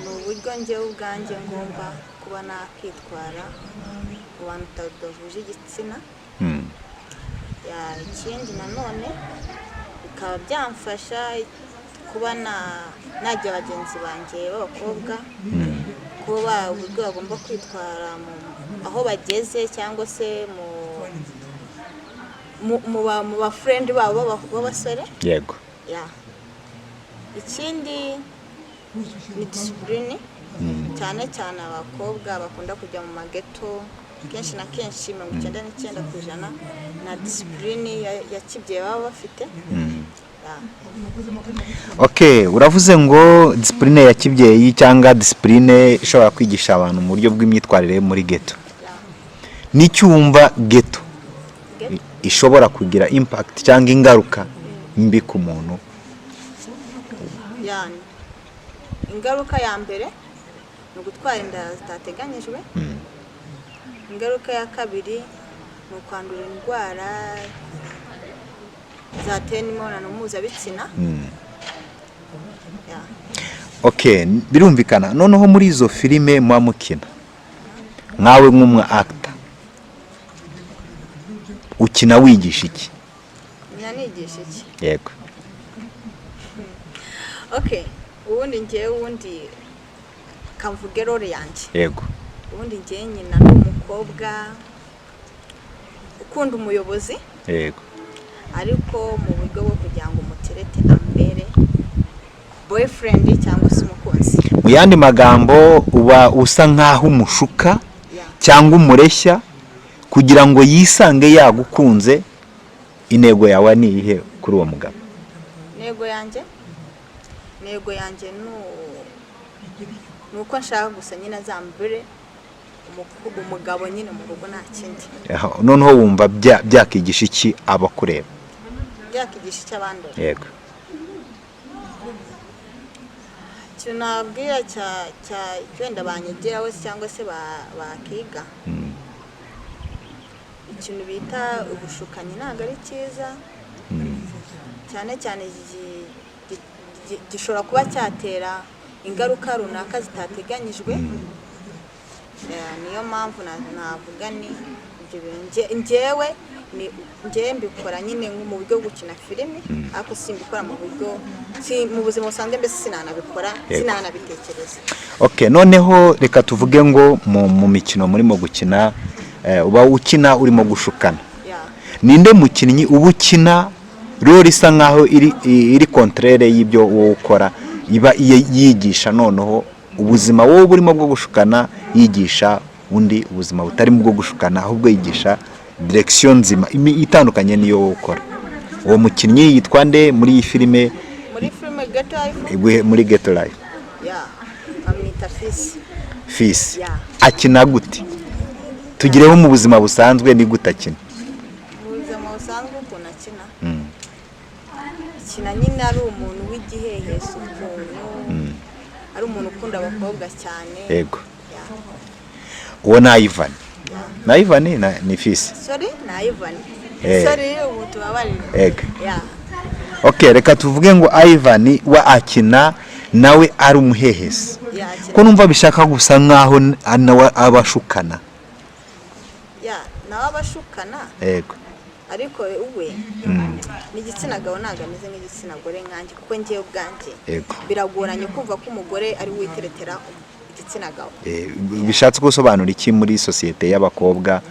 Speaker 4: ni uburyo njyewe ubwanjye ngomba kuba nakwitwara mu bantu tudahuje igitsina. Ikindi nanone bikaba byamfasha kuba najya bagenzi banjye b'abakobwa kuba uburyo bagomba kwitwara aho bageze, cyangwa se mu ba friend babo b'abasore.
Speaker 2: Yego.
Speaker 4: Ikindi ni discipline, cyane cyane abakobwa bakunda kujya mu mageto kenshi na kenshi 99% na discipline ya kibye baba bafite.
Speaker 2: Okay, uravuze ngo discipline ya kibyeyi cyangwa discipline ishobora kwigisha abantu mu buryo bw'imyitwarire muri ghetto. N'icyumva ghetto ishobora kugira impact cyangwa ingaruka mbi ku muntu.
Speaker 4: Ingaruka ya mbere ni ugutwara inda zitateganyijwe. Ingaruka ya kabiri ni ukwandura indwara zatera imibonano mpuzabitsina.
Speaker 2: Okay, birumvikana. Noneho muri izo filime muba mukina, nkawe nk'umwe actor, ukina wigisha iki?
Speaker 4: Nigisha iki?
Speaker 2: Yego.
Speaker 4: Okay, ubundi kamvuge role yanjye.
Speaker 2: Yego.
Speaker 4: Ubundi njye nyina n'umukobwa ukunda umuyobozi.
Speaker 2: Yego.
Speaker 4: Ariko mu buryo bwo kugira ngo umuterete ambere boyfriend cyangwa se umukunzi.
Speaker 2: Mu yandi magambo uba usa nkaho umushuka cyangwa umureshya kugira ngo yisange yagukunze, intego yawe ni ihe kuri uwo mugabo?
Speaker 4: Intego yanjye nuko nshaka gusa nyine azambere umugabo nyine mu rugo nta kindi.
Speaker 2: Noneho wumva byakigisha iki abakureba?
Speaker 4: Byakigisha icyo abandora.
Speaker 2: Yego.
Speaker 4: Ikintu nabwira wenda banyegeraho cyangwa se bakiga, ikintu bita ubushukanyi ntabwo ari cyiza, cyane cyane gishobora kuba cyatera ingaruka runaka zitateganyijwe. Niyo mpamvu navuga ni njyewe mbikora nyine mu buryo bwo gukina filime, ariko simbikora mu buryo mu buzima busanzwe, mbese sinanabikora, sinanabitekereza.
Speaker 2: Okay, noneho reka tuvuge ngo mu mikino murimo gukina, uba ukina urimo gushukana. Ninde mukinnyi uba ukina rero isa nkaho iri contraire y'ibyo wowe ukora, iba yigisha noneho ubuzima wowe burimo bwo gushukana, yigisha undi ubuzima butarimo bwo gushukana, ahubwo yigisha direction nzima itandukanye niyo wowe ukora? Uwo mukinnyi yitwa nde muri iyi filime?
Speaker 4: Muri filime Ghetto Life.
Speaker 2: Muri Ghetto Life.
Speaker 4: Amwita
Speaker 2: Fils. Akina gute? Tugireho mu buzima busanzwe ni gute akina?
Speaker 4: Mu buzima busanzwe ukuntu akina, akina nyine ari umuntu w'igihehesi, ukuntu ari umuntu ukunda abakobwa cyane.
Speaker 2: Yego. Uwo na Ivan. Na Ivan ni Fils.
Speaker 4: Sorry, na Ivan. Sorry, umuntu wabarira.
Speaker 2: Yego. Okay, reka tuvuge ngo Ivan wa akina nawe ari umuhehesi. Ko numva bishaka gusa nkaho abashukana.
Speaker 4: Nawe abashukana.
Speaker 2: Yego.
Speaker 4: Ariko uwe ni igitsina gabo, ntabwo ameze nk'igitsina gore nkanjye, kuko ngiye ubwanjye biragoranye kumva ko umugore ari witeretera igitsina gabo.
Speaker 2: Bishatse gusobanura iki muri sosiyete y'abakobwa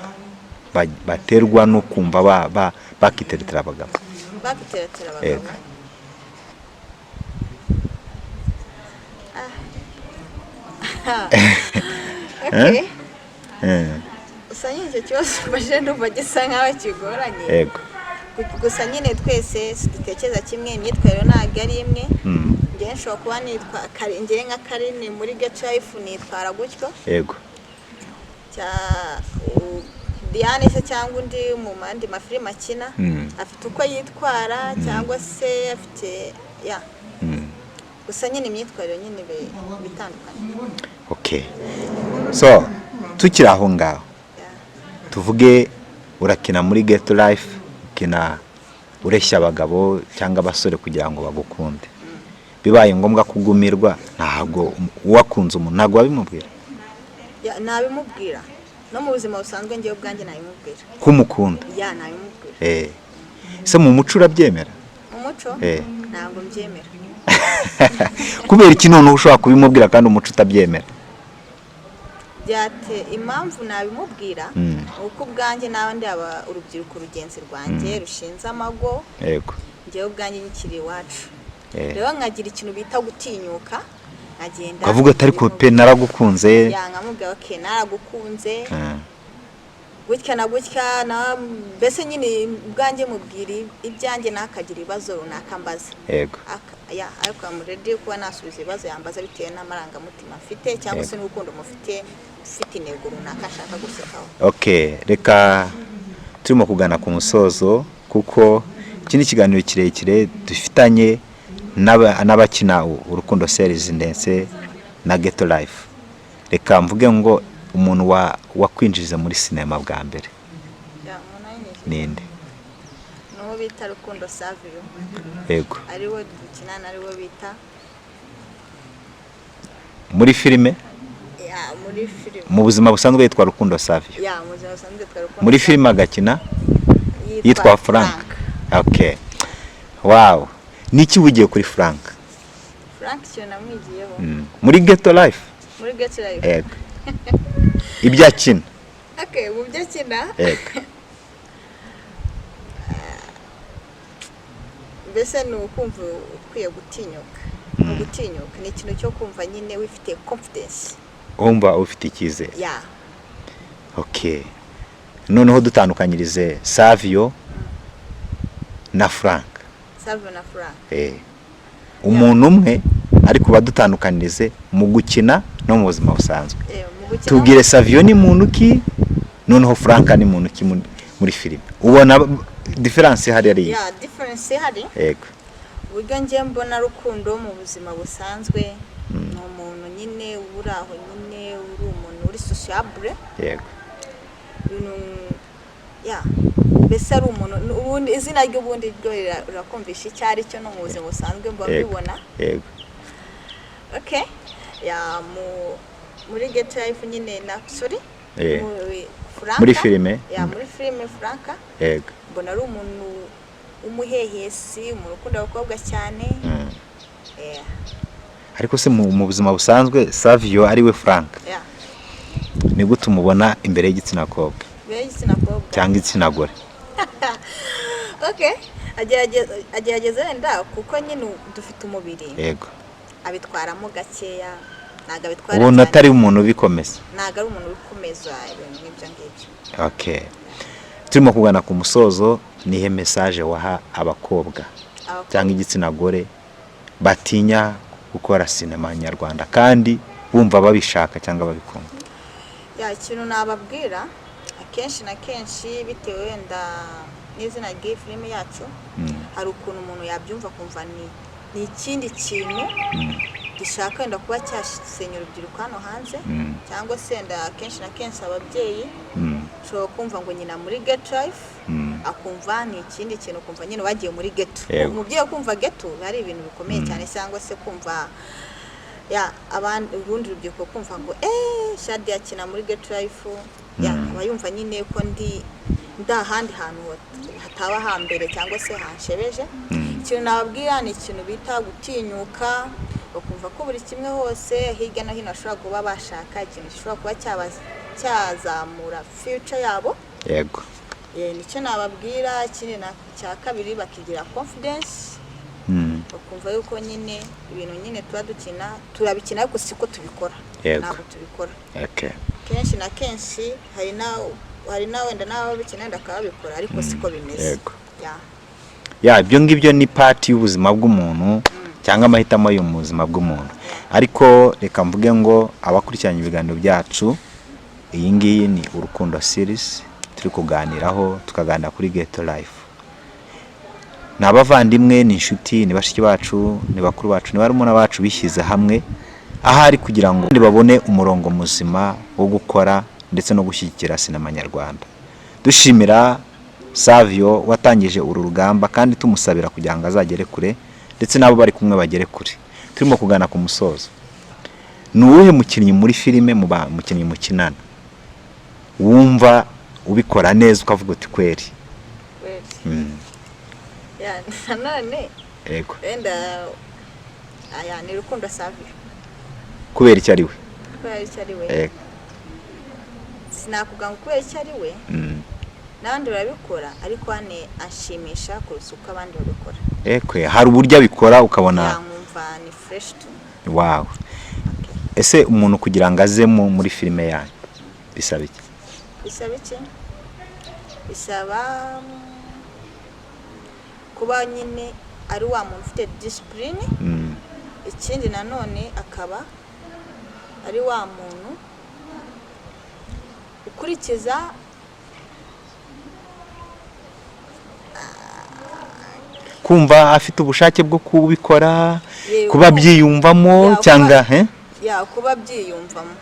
Speaker 2: baterwa no kumva bakiteretera abagabo?
Speaker 4: Bakiteretera abagabo. Okay. Gusa nyine icyo kibazo mbaje ndumva gisa nkaho kigoranye.
Speaker 2: Yego.
Speaker 4: Gusa nyine twese dutekereza kimwe, imyitwarire ntabwo ari imwe. Njye nshobora kuba nitwa njye nka Karine muri Ghetto Life nitwara gutyo.
Speaker 2: Yego.
Speaker 4: Diane se cyangwa undi mu mandi mafilime akina afite uko yitwara, cyangwa se afite gusa nyine imyitwarire nyine bitandukanye.
Speaker 2: Okay. So tukiri aho ngaho, tuvuge urakina muri Ghetto Life, ukina ureshya abagabo cyangwa abasore kugira ngo bagukunde. Bibaye ngombwa kugumirwa, ntabwo wakunze umuntu ntabwo wabimubwira?
Speaker 4: Nabimubwira. No mu buzima busanzwe ngiye ubwanjye nabimubwira.
Speaker 2: Kumukunda?
Speaker 4: Nabimubwira.
Speaker 2: Se mu muco urabyemera?
Speaker 4: Mu muco? Ntabwo mbyemera.
Speaker 2: Kubera iki none ushobora kubimubwira kandi umuco utabyemera?
Speaker 4: Impamvu nabimubwira uko ubwanjye n'abandi urubyiruko rugenzi rwanjye rushinze amago.
Speaker 2: Yego.
Speaker 4: Ngiye ubwanjye nyikiri iwacu. Rero nkagira ikintu bita gutinyuka, nkagenda
Speaker 2: avuga atari ko pe naragukunze.
Speaker 4: Nkamubwira okay naragukunze. Gutya na gutya mbese nyine ubwanjye mubwira ibyanjye nakagira ibibazo runaka mbaza.
Speaker 2: Yego.
Speaker 4: Ariko amuredi kuba nasubiza ibibazo yambaza bitewe n'amarangamutima mfite, cyangwa se n'urukundo mufite intego runaka ashaka gusekaho.
Speaker 2: Okay, reka turimo kugana ku musozo, kuko ikindi kiganiro kirekire dufitanye n'abakina urukundo series ndetse na Ghetto Life. Reka mvuge ngo umuntu wakwinjiza muri sinema bwa mbere ninde?
Speaker 4: N'uwo bita Rukundo Savio.
Speaker 2: Yego.
Speaker 4: Ariwe dukinana, ariwe bita
Speaker 2: muri filime?
Speaker 4: Muri filime.
Speaker 2: Mu buzima busanzwe yitwa Rukundo Savio?
Speaker 4: Mu buzima busanzwe yitwa Rukundo.
Speaker 2: Muri filime agakina yitwa Frank. Okay. Wow. Niki ugiye kuri Frank?
Speaker 4: Frank cyo namwigiyeho.
Speaker 2: Muri Ghetto Life?
Speaker 4: Muri Ghetto Life.
Speaker 2: Yego. Ibyo akina?
Speaker 4: Okay, mu byo akina?
Speaker 2: Yego.
Speaker 4: Mbese ni ukumva ukwiye gutinyuka. Gutinyuka ni ikintu cyo kumva nyine wifite confidence.
Speaker 2: Umva ufite icyizere. Okay, noneho dutandukanyirize Savio na Frank.
Speaker 4: Savio na Frank.
Speaker 2: Umuntu umwe ariko badutandukanirize mu gukina no mu buzima busanzwe. Tubwire Savio ni muntu ki, noneho Frank ni muntu ki muri filime. Ubona difference hari ari?
Speaker 4: Yeah, difference hari.
Speaker 2: Yego.
Speaker 4: Uburyo ngiye mbona Rukundo mu buzima busanzwe ni umuntu nyine uraho nyine uri umuntu uri sociable.
Speaker 2: Yego.
Speaker 4: Ya mbese ari umuntu ubundi izina ry'ubundi ryo rirakumvisha icyari cyo no mu buzima busanzwe mba mbibona.
Speaker 2: Yego.
Speaker 4: Okay. Ya muri Get Life nyine na sorry.
Speaker 2: Muri filime.
Speaker 4: Ya muri filime Franka.
Speaker 2: Yego.
Speaker 4: Mbona ari umuntu umuhehesi, umuntu ukunda abakobwa cyane.
Speaker 2: Ariko se mu buzima busanzwe Savio ari we Frank.
Speaker 4: Yeah.
Speaker 2: Ni gute umubona imbere y'igitsina kobwa?
Speaker 4: Imbere y'igitsina kobwa
Speaker 2: cyangwa igitsina gore?
Speaker 4: Okay. Agerageza wenda kuko nyine dufite umubiri.
Speaker 2: Yego.
Speaker 4: Abitwaramo gakeya. Naga bitwara.
Speaker 2: Ubona atari umuntu bikomeza.
Speaker 4: Naga ari umuntu bikomeza ibintu n'ibyo ngibyo.
Speaker 2: Okay. Turimo kugana ku musozo, nihe message waha abakobwa cyangwa igitsina gore batinya gukora sinema nyarwanda kandi bumva babishaka cyangwa babikunda?
Speaker 4: Ya ikintu nababwira akenshi na kenshi bitewe wenda n'izina ry'iyi filime yacu hari ukuntu umuntu yabyumva kumva ni ikindi kintu gishaka wenda kuba cyasenya urubyiruko hano hanze cyangwa se wenda akenshi na kenshi ababyeyi ushobora kumva ngo nyina muri Get Life akumva ni ikindi kintu kumva nyine wagiye muri ghetto. Umubyeyi kumva ghetto hari ibintu bikomeye cyane cyangwa se kumva ya abandi urundi rubyiruko kumva ngo Shadi yakina muri Get Life ya abayumva nyine ko ndahandi hantu hataba hambere cyangwa se hanshebeje. Ikintu nababwira ni ikintu bita gutinyuka bakumva ko buri kimwe hose hirya no hino ashobora kuba bashaka ikintu gishobora kuba cyazamura future yabo.
Speaker 2: Yego.
Speaker 4: Nicyo nababwira. Ikindi cya kabiri bakigira confidence bakumva yuko nyine ibintu nyine tuba dukina turabikina ariko siko tubikora. Ntabwo tubikora.
Speaker 2: Okay.
Speaker 4: Kenshi na kenshi hari na wenda nabo bikina ndakabikora ariko siko bimeze.
Speaker 2: Yego. Ya ibyo ngibyo ni part y'ubuzima bw'umuntu cyangwa amahitamo yo mu buzima bw'umuntu. Ariko reka mvuge ngo abakurikiranye ibiganiro byacu iyi ngiyi ni Urukundo series turi kuganiraho tukaganira kuri Get Life. Nabavandimwe ni inshuti ni bashiki bacu ni bakuru bacu ni barumuna bacu bishyize hamwe ahari kugira ngo babone umurongo muzima wo gukora ndetse no gushyigikira sinema nyarwanda. Dushimira Savio watangije uru rugamba kandi tumusabira kugira ngo azagere kure ndetse nabo bari kumwe bagere kure. Turimo kugana ku musozo. Ni uwuhe mukinnyi muri filime mukinnyi mukinana wumva ubikora neza ukavuga uti kweri?
Speaker 4: Ya none
Speaker 2: yego
Speaker 4: wenda aya ni Rukundo Savio.
Speaker 2: Kubera icyo ari we?
Speaker 4: Kubera icyo ari we. Sinakuvuga ngo kubera icyo ari we. Nandi barabikora ariko ane ashimisha kurusa uko abandi babikora.
Speaker 2: Hari uburyo abikora ukabona
Speaker 4: yamumva ni fresh tu.
Speaker 2: Wow. Ese umuntu kugira ngo azemo muri filime yanyu bisaba iki? Bisaba kuba nyine ari wa muntu ufite discipline. Ikindi nanone akaba ari wa muntu ukurikiza kumva afite ubushake bwo kubikora kuba byiyumvamo cyangwa
Speaker 4: kuba byiyumvamo.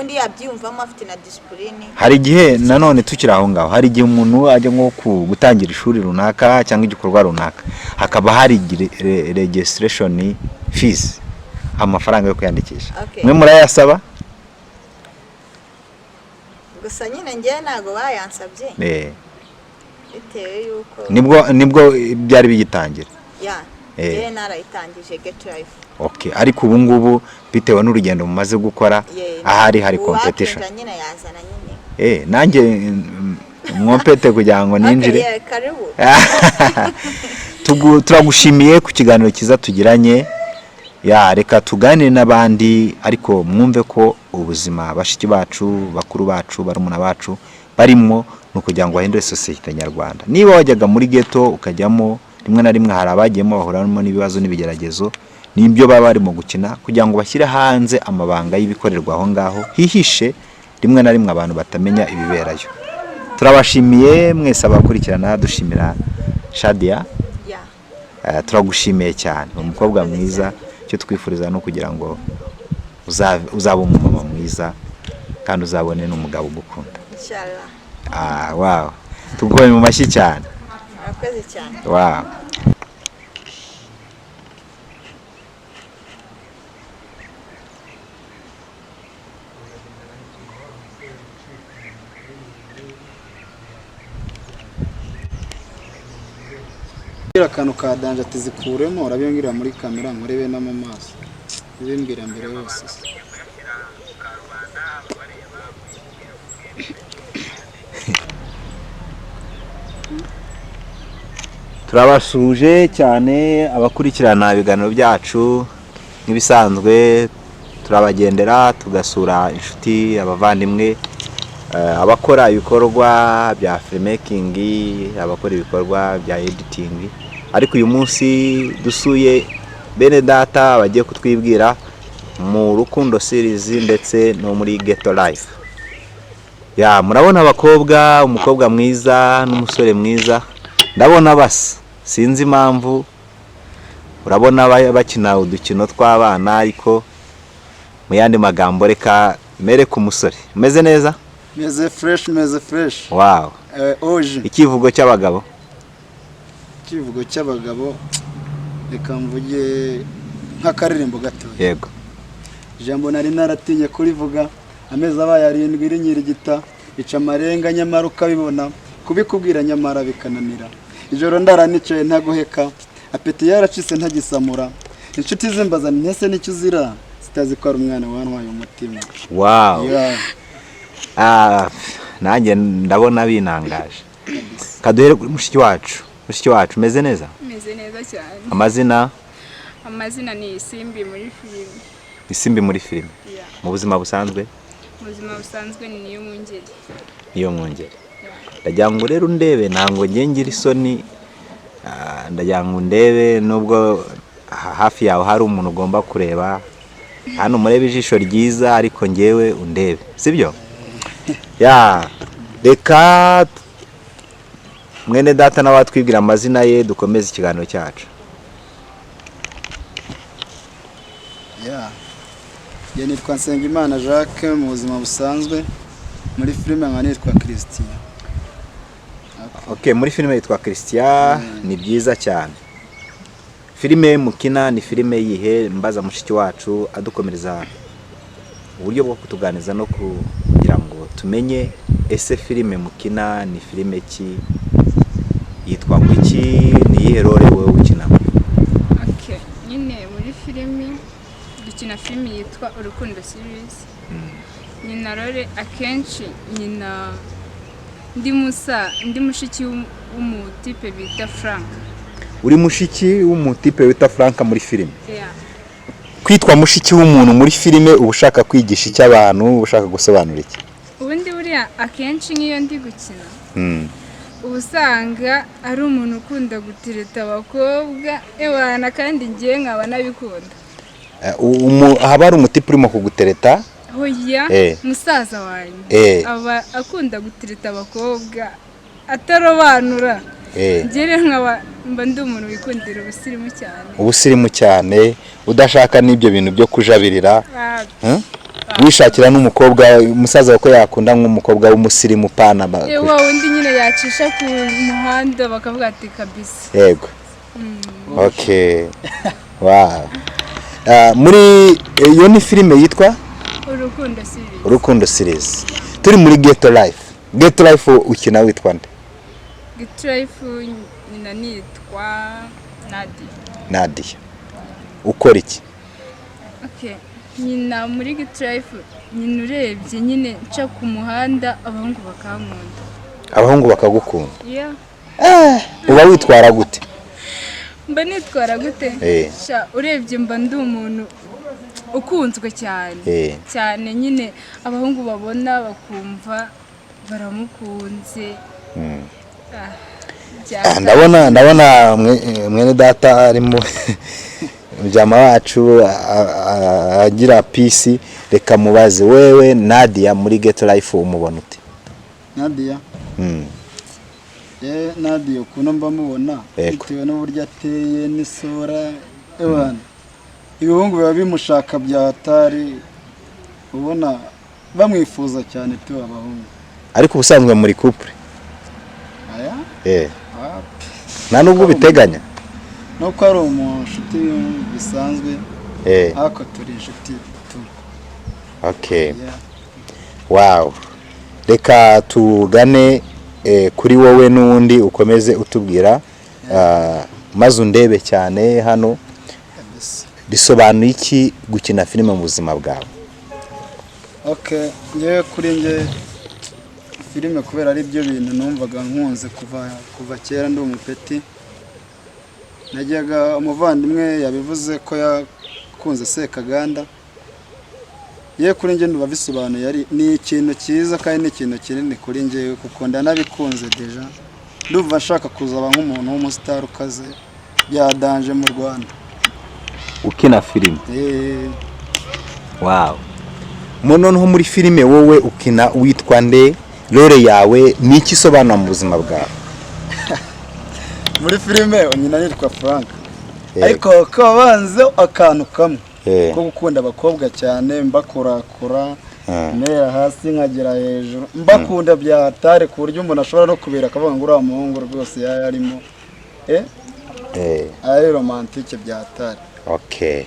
Speaker 4: Undi yabyiyumvamo afite na discipline. Hari
Speaker 2: igihe nanone tukiri aho ngaho hari igihe umuntu ajya nko gutangira ishuri runaka cyangwa igikorwa runaka hakaba hari registration fees amafaranga yo kwiyandikisha. Mwe murayasaba?
Speaker 4: Gusa nyine ngiye nago bayansabye. Bitewe yuko
Speaker 2: nibwo byari bigitangira.
Speaker 4: Narayitangije Get Life.
Speaker 2: Okay, ariko ubu ngubu bitewe n'urugendo mumaze gukora ahari hari competition.
Speaker 4: Nyine yazana nyine.
Speaker 2: Nanjye mwompete kugira ngo ninjire.
Speaker 4: Karibu.
Speaker 2: Turagushimiye ku kiganiro kiza tugiranye. ya reka tuganire n'abandi ariko mwumve ko ubuzima bashiki bacu bakuru bacu barumuna bacu barimo no kugira ngo bahindure societe nyarwanda. Niba wajyaga muri ghetto ukajyamo rimwe na rimwe hari abagiyemo bahuramo n'ibibazo n'ibigeragezo nibyo baba barimo gukina kugira ngo bashyire hanze amabanga y'ibikorerwa aho ngaho hihishe rimwe na rimwe abantu batamenya ibiberayo. Turabashimiye mwese abakurikirana, dushimira Shadia. Turagushimiye cyane, umukobwa mwiza. Cyo twifuriza no kugira ngo uzaba umumama mwiza kandi uzabone n'umugabo ugukunda.
Speaker 4: Inshallah.
Speaker 2: Wow. Tugoye mu mashyi cyane.
Speaker 4: Murakoze cyane.
Speaker 2: Wow.
Speaker 3: Akantu ka danje atizikuremo urabiyongera muri kamera murebe no mu maso bimbwira mbere yose.
Speaker 2: Turabasuje cyane abakurikirana ibiganiro byacu nk'ibisanzwe, turabagendera tugasura inshuti abavandimwe, abakora ibikorwa bya filmmaking, abakora ibikorwa bya editing. Ariko uyu munsi dusuye bene data bagiye kutwibwira mu Rukundo series ndetse no muri Ghetto Life. Ya murabona abakobwa, umukobwa mwiza n'umusore mwiza, ndabona basa sinzi impamvu. Urabona bakina udukino tw'abana ariko mu yandi magambo reka mere ku musore. Umeze neza?
Speaker 3: Meze fresh.
Speaker 2: Wow.
Speaker 3: Oje.
Speaker 2: Ikivugo cy'abagabo.
Speaker 3: Ikivugo cy'abagabo reka mvuge nk'akaririmbo gato.
Speaker 2: Yego.
Speaker 3: Ijambo nari naratinye kurivuga, amezi abaye 7 rinyirigita, ica amarenga nyamara ukabibona, kubikubwira nyamara bikananira. Ijoro ndaranicaye ntaguheka, apeti yaracitse ntagisamura, inshuti zimbaza ntese n'icyo uzira, zitazi ko ari umwana wantwaye umutima.
Speaker 2: Wow.
Speaker 3: Yeah.
Speaker 2: Nanjye ndabona binangaje. Kaduhere mushiki wacu. Mushiki wacu meze neza?
Speaker 5: Meze neza cyane.
Speaker 2: Amazina
Speaker 5: ni Isimbi muri filime.
Speaker 2: Isimbi muri filime.
Speaker 5: Yeah.
Speaker 2: Mu buzima busanzwe?
Speaker 5: Mu buzima busanzwe ni niyo mwungeri.
Speaker 2: Niyo mwungeri. Ndagira ngo rero ndebe ntango ngira isoni, ndagira ngo ndebe nubwo hafi yawe hari umuntu ugomba kureba. Hano murebe ijisho ryiza ariko ngewe undebe. Sibyo? Ya reka mwene data n'abatwibwira amazina ye dukomeze ikiganiro cyacu.
Speaker 3: Yeah. Ye nitwa Nsengimana Jacques mu buzima busanzwe, muri filime nka nitwa Christian.
Speaker 2: Okay, muri filime yitwa Christian. Ni byiza cyane. Filime mukina ni filime yihe? Mbaza mushiki wacu adukomereza uburyo bwo kutuganiza no kugira ngo tumenye ese filime mukina ni filime ki, yitwa iki, ni yihe role wowe ukina?
Speaker 5: Okay, nyine muri filime dukina filime yitwa Urukundo series. Nyina role akenshi nyina ndi mushiki w'umutipe bita Frank.
Speaker 2: Uri mushiki w'umutipe wita Frank muri filime?
Speaker 5: Yeah.
Speaker 2: Kwitwa mushiki w'umuntu muri filime ubushaka kwigisha icyo abantu, ubushaka gusobanura iki?
Speaker 5: Ubundi buriya akenshi nk'iyo ndi gukina ubusanga ari umuntu ukunda gutireta abakobwa ewana kandi ngiye nkaba nabikunda.
Speaker 2: Haba ari umutipe urimo kugutereta?
Speaker 5: Hoya musaza wanjye aba akunda gutireta abakobwa atarobanura. Ngere nkaba mba ndi umuntu wikundira ubusirimu cyane. Ubusirimu cyane
Speaker 2: udashaka n'ibyo bintu byo kujabirira. Wishakira n'umukobwa umusaza wako yakunda nk'umukobwa w'umusirimu pana.
Speaker 5: Wa wundi nyine yacisha ku muhanda bakavuga ati kabisa.
Speaker 2: Yego. Okay. Wow. Muri iyo ni filime yitwa
Speaker 5: Urukundo series.
Speaker 2: Urukundo series. Turi muri Ghetto Life. Ghetto Life ukina witwa nde?
Speaker 5: Ghetto Life nyina nitwa Nadia.
Speaker 2: Ukora iki?
Speaker 5: Okay. Nyina muri Ghetto Life nyina urebye nyine nca ku muhanda abahungu bakankunda.
Speaker 2: Abahungu bakagukunda?
Speaker 5: Yeah.
Speaker 2: Uba witwara gute?
Speaker 5: mba nitwara gute sha urebye mba ndi umuntu ukunzwe cyane cyane nyine abahungu babona bakumva baramukunze.
Speaker 2: ndabona mwene data arimo mujama wacu agira peace. Reka mubaze wewe Nadia muri Get Life umubona ute?
Speaker 3: Nadia Nadia ukuntu mba mubona bitewe n'uburyo ateye n'isura ebana ibihungu biba bimushaka bya hatari ubona bamwifuza cyane tu abahungu.
Speaker 2: Ariko ubusanzwe muri couple nta nubwo biteganya
Speaker 3: nuko ari umushuti bisanzwe ariko turi inshuti tu.
Speaker 2: Okay, wow. Reka tugane kuri wowe n'undi ukomeze utubwira maze undebe cyane hano bisobanuye iki gukina filime mu buzima bwawe?
Speaker 3: Okay, ngiye kuri nge filime kubera ari byo bintu numvaga nkunze kuva kera ndi umupeti. Najyaga umuvandimwe yabivuze ko yakunze Sekaganda. Ye kuri nge nduba bisobanuye ari ni ikintu cyiza kandi ni ikintu kinini kuri nge kuko ndanabikunze deja. Ndumva nshaka kuzaba nk'umuntu w'umustar ukaze byadanje mu Rwanda
Speaker 2: ukina filime. Wow. Noneho muri filime wowe ukina witwa nde? Role yawe ni iki isobanura mu buzima bwawe?
Speaker 3: Muri filime nyina nitwa Frank. Ariko kabanze akantu kamwe ko gukunda abakobwa cyane mbakorakora nera hasi nkagera hejuru mbakunda bya hatari ku buryo umuntu ashobora no kubera akavuga ngo uriya muhungu rwose yarimo ari romantique bya hatari.
Speaker 2: Okay.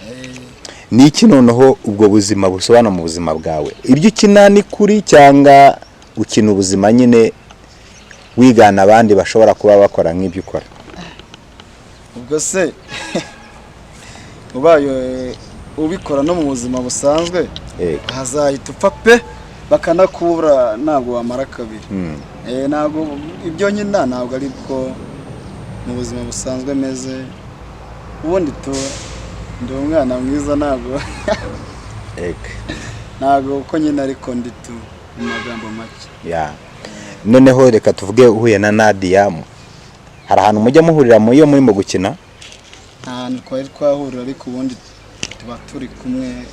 Speaker 2: Ni iki noneho ubwo buzima busobanura mu buzima bwawe? Ibyo ukina ni kuri cyangwa ukina ubuzima nyine wigana abandi bashobora kuba bakora nk'ibyo ukora?
Speaker 3: Ubwo se ubaye ubikora no mu buzima busanzwe hazahita upfa pe bakanakura ntabwo wamara kabiri. Ntabwo ibyo nyine ntabwo ari bwo mu buzima busanzwe meze. Ubundi tu ndi umwana mwiza ntabwo ntabwo uko nyine ariko ndi tu mu magambo make.
Speaker 2: Noneho reka tuvuge uhuye na Nadia, hari ahantu mujya muhurira mu iyo murimo gukina?
Speaker 3: Ahantu twari twahurira ariko ubundi tuba turi kumwe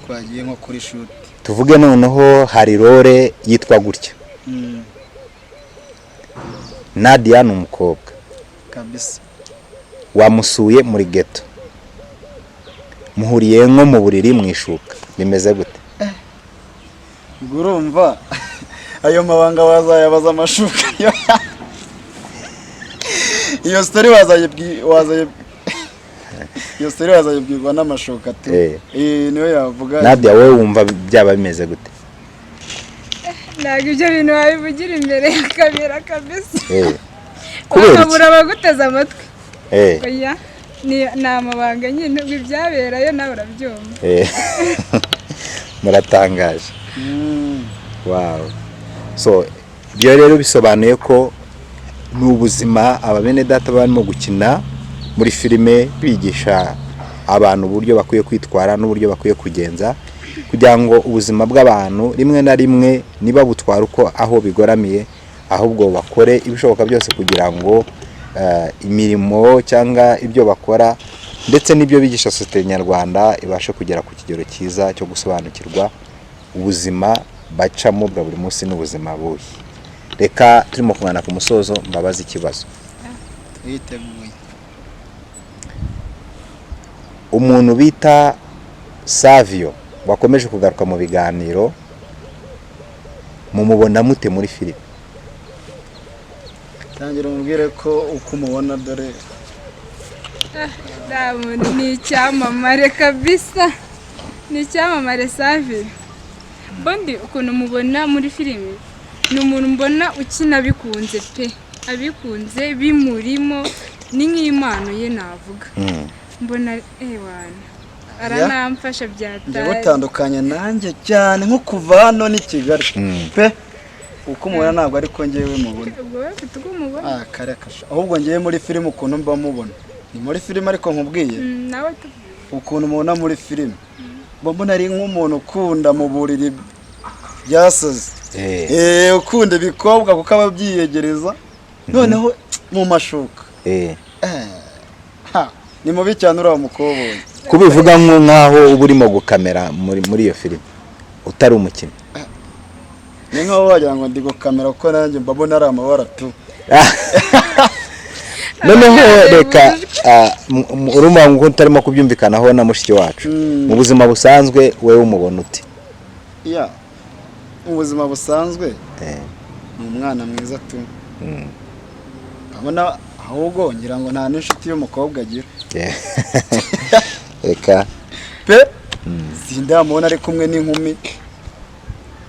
Speaker 3: twagiye nko kuri shoot.
Speaker 2: Tuvuge noneho hari role yitwa gutya. Nadia ni umukobwa
Speaker 3: kabisa.
Speaker 2: Wamusuye muri ghetto. Muhuriye nko mu buriri mwishuka. Bimeze gute?
Speaker 3: Urumva ayo mabanga wazayabaza amashuka. Iyo story wazayibwirwa n'amashuka tu. Niyo yavuga.
Speaker 2: Nadia wowe wumva byaba bimeze gute?
Speaker 5: Ntabwo ibyo bintu wabivugira imbere ya kamera kabisa.
Speaker 2: Kubera
Speaker 5: baguteza amatwi. Oya ni amabanga nyine ibyaberayo nawe urabyumva.
Speaker 2: Muratangaje. Wow. So byo rero bisobanuye ko n'ubuzima ababene data barimo gukina muri filime bigisha abantu uburyo bakwiye kwitwara n'uburyo bakwiye kugenza kugira ngo ubuzima bw'abantu rimwe na rimwe niba butwara uko aho bigoramiye ahubwo bakore ibishoboka byose kugira ngo imirimo cyangwa ibyo bakora ndetse n'ibyo bigisha sosiyete nyarwanda ibashe kugera ku kigero cyiza cyo gusobanukirwa ubuzima bacamo bwa buri munsi n'ubuzima bubi. Reka turimo kumwana ku musozo mbabaza ikibazo.
Speaker 3: Twiteguye.
Speaker 2: Umuntu bita Savio wakomeje kugaruka mu biganiro mumubona mute muri filime?
Speaker 3: Tangira umubwire ko uko umubona dore
Speaker 5: ni icyamamare kabisa. Ni icyamamare Savio. Bondi ukuntu mubona muri filime ni umuntu mbona ukina bikunze pe. Abikunze bimurimo ni nk'impano ye navuga. Mbona wana aranamfasha byatari.
Speaker 3: Butandukanye nanjye cyane nko kuva hano ni Kigali pe. Uko umubona ntabwo ariko ngewe mubona.
Speaker 5: Ubwo ufite uko umubona?
Speaker 3: Karekasha. Ahubwo ngewe muri filime ukuntu mba mubona ni muri filime ariko nkubwiye
Speaker 5: nawe
Speaker 3: ukuntu mubona muri filime mbona ari nk'umuntu ukunda mu buriri byasaze ukunda ibikobwa kuko aba abyiyegereza noneho mu mashuka ni mubi cyane uriya mukoboyi
Speaker 2: kubivuga nk'aho uba urimo gukamera muri iyo filime utari umukinnyi
Speaker 3: ni nk'aho wagira ngo ndi gukamera kuko nanjye mbabona ari amabara tu
Speaker 2: noneho reka urumva ngo utarimo kubyumvikanaho na mushiki wacu mu buzima busanzwe wewe umubona uti
Speaker 3: mu buzima busanzwe ni umwana mwiza tu abona ahubwo ngira ngo nta n'inshuti y'umukobwa agira
Speaker 2: reka
Speaker 3: pe sindamubona ari kumwe n'inkumi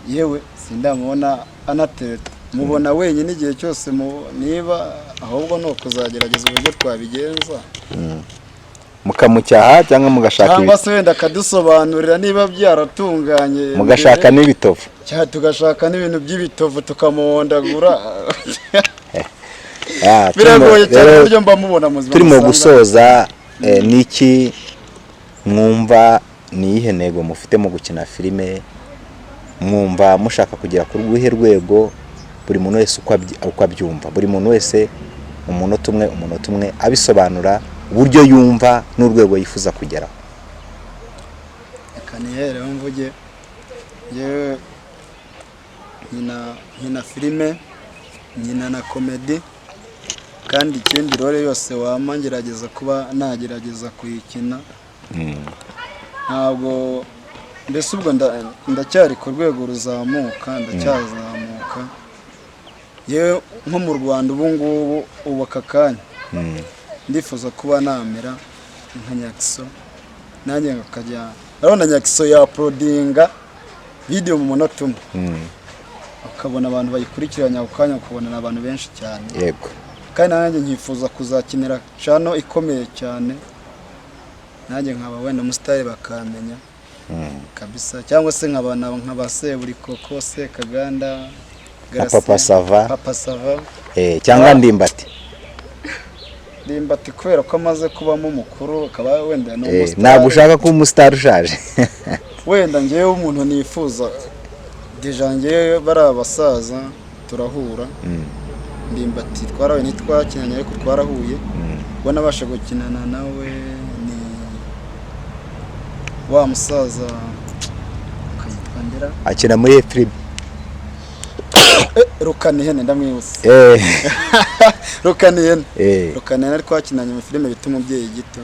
Speaker 3: yewe sindamubona anatereta mubona wenyine igihe cyose niba ahubwo ni ukuzagerageza uburyo twabigenza
Speaker 2: mukamucyaha cyangwa mugashaka
Speaker 3: cyangwa se wenda akadusobanurira niba byaratunganye
Speaker 2: mugashaka n'ibitovu
Speaker 3: cyangwa tugashaka n'ibintu by'ibitovu tukamuhondagura biragoye cyane uburyo mba mubona muzima
Speaker 2: turimo gusoza niki mwumva ni iyihe ntego mufite mu gukina filime mwumva mushaka kugera ku rwuhe rwego buri muntu wese uko abyumva buri muntu wese umunota umwe abisobanura uburyo yumva n'urwego yifuza kugeraho
Speaker 3: reka nihere mvuge yewe nkina filime nkina na komedi kandi ikindi role yose wama ngerageza kuba nagerageza kuyikina ntabwo mbese ubwo ndacyari ku rwego ruzamuka ndacyazamuka yewe nko mu Rwanda ubu ngubu ubu aka kanya ndifuza kuba namera nka Nyakiso nanjye nkakajya urabona Nyakiso yaprodinga video mu munota umwe ukabona abantu bayikurikiranya ako kanya ukabona abantu benshi cyane
Speaker 2: yego
Speaker 3: kandi nanjye nkifuza kuzakinira channel ikomeye cyane nanjye nkaba wenda umusitari bakamenya kabisa cyangwa se nkaba Seburikoko Sekaganda
Speaker 2: Papa Sava cyangwa Ndimbati
Speaker 3: kubera ko amaze kubamo umukuru akaba wenda n'umusitari
Speaker 2: ntabwo ushaka kuba umusitari ushaje
Speaker 3: wenda ngewe umuntu nifuza deja ngewe bari abasaza turahura Ndimbati twarawe ntitwakinanye ariko twarahuye ubwo nabasha gukinana nawe ni wa musaza akayitwa Ndera
Speaker 2: akina muri film
Speaker 3: Rukanihene ndamwibutse Rukanihene ari twakinanye mu filime bita Umubyeyi Gito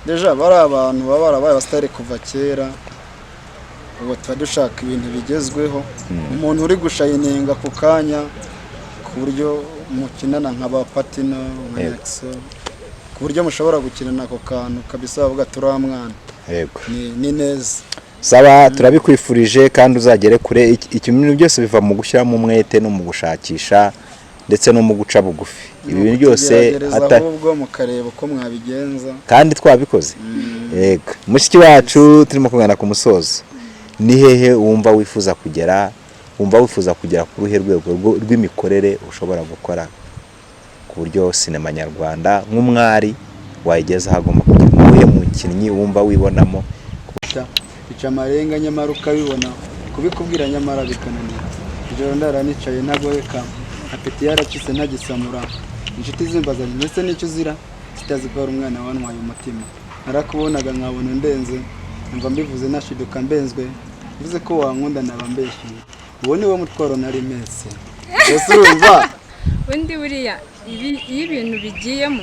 Speaker 3: deja bari abantu baba barabaye abasitari kuva kera ubu tuba dushaka ibintu bigezweho umuntu uri gushayininga ku kanya ku buryo mukinana nk'aba Patino nka Nyakiso ku buryo mushobora gukinana ako kantu kabisa bavuga turiya mwana
Speaker 2: yego
Speaker 3: ni neza
Speaker 2: saba turabikwifurije kandi uzagere kure ibintu byose biva mu gushyiramo umwete no mu gushakisha ndetse no mu guca bugufi ibi bintu byose
Speaker 3: ahubwo mukareba uko mwabigenza
Speaker 2: kandi twabikoze yego mushiki wacu turimo kugana ku musozo ni hehe wumva wifuza kugera ku ruhe rwego rw'imikorere ushobora gukora ku buryo sinema nyarwanda nk'umwari wayigeza hagomba kugira umuye mukinnyi wumva wibonamo
Speaker 3: bica amarenga nyamara ukabibona kubikubwira nyamara bikananira ijoro ndaranicaye ntagoheka apeti yaracitse ntagisamura inshuti zimbazanye mbese n'icyo uzira zitazikora umwana wantwaye umutima narakubonaga nkabona ndenze mva mbivuze nashiduka mbenzwe mvuze ko wankunda naba mbeshyuye uwo ni wo mutwaro nari mese ese urumva
Speaker 5: undi buriya iyo ibintu bigiyemo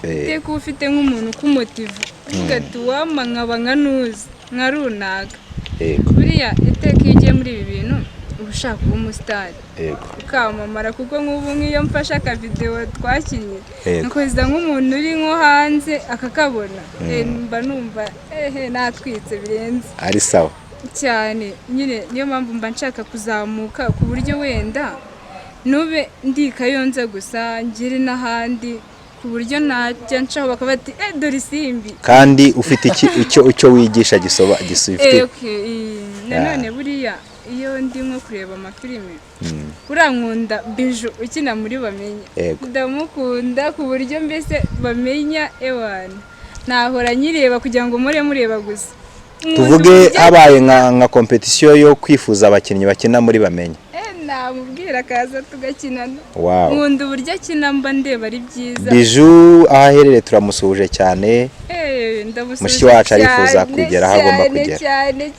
Speaker 5: iteka uba ufite nk'umuntu kumutiva uvuga ati wama nkaba nka nuzi nka runaka buriya iteka iyo ugiye muri ibi bintu uba ushaka kuba umusitari ukamamara kuko nk'ubu nk'iyo mfashe akavidewo twakinnye nkoza nk'umuntu uri nko hanze akakabona mba numva natwitse birenze
Speaker 2: ari sawa
Speaker 5: cyane nyine niyo mpamvu mba nshaka kuzamuka ku buryo wenda nube ndi Kayonza gusa ngire n'ahandi ku buryo najya ncaho bakaba bati dore isimbi
Speaker 2: kandi ufite icyo wigisha gisifite
Speaker 5: nanone buriya iyo iyo ndi nko kureba amafilime urankunda Biju ukina muri Bamenye ndamukunda ku buryo mbese Bamenya ewana nahora nyireba kugira ngo mureba gusa
Speaker 2: tuvuge habaye nka competition yo kwifuza abakinnyi bakina muri Bamenye
Speaker 5: namubwira akaza tugakinana
Speaker 2: nkunda
Speaker 5: uburyo akina mba ndeba ari byiza
Speaker 2: Biju ahaherere turamusuhuje cyane mushiki wacu arifuza kugera aho agomba kugera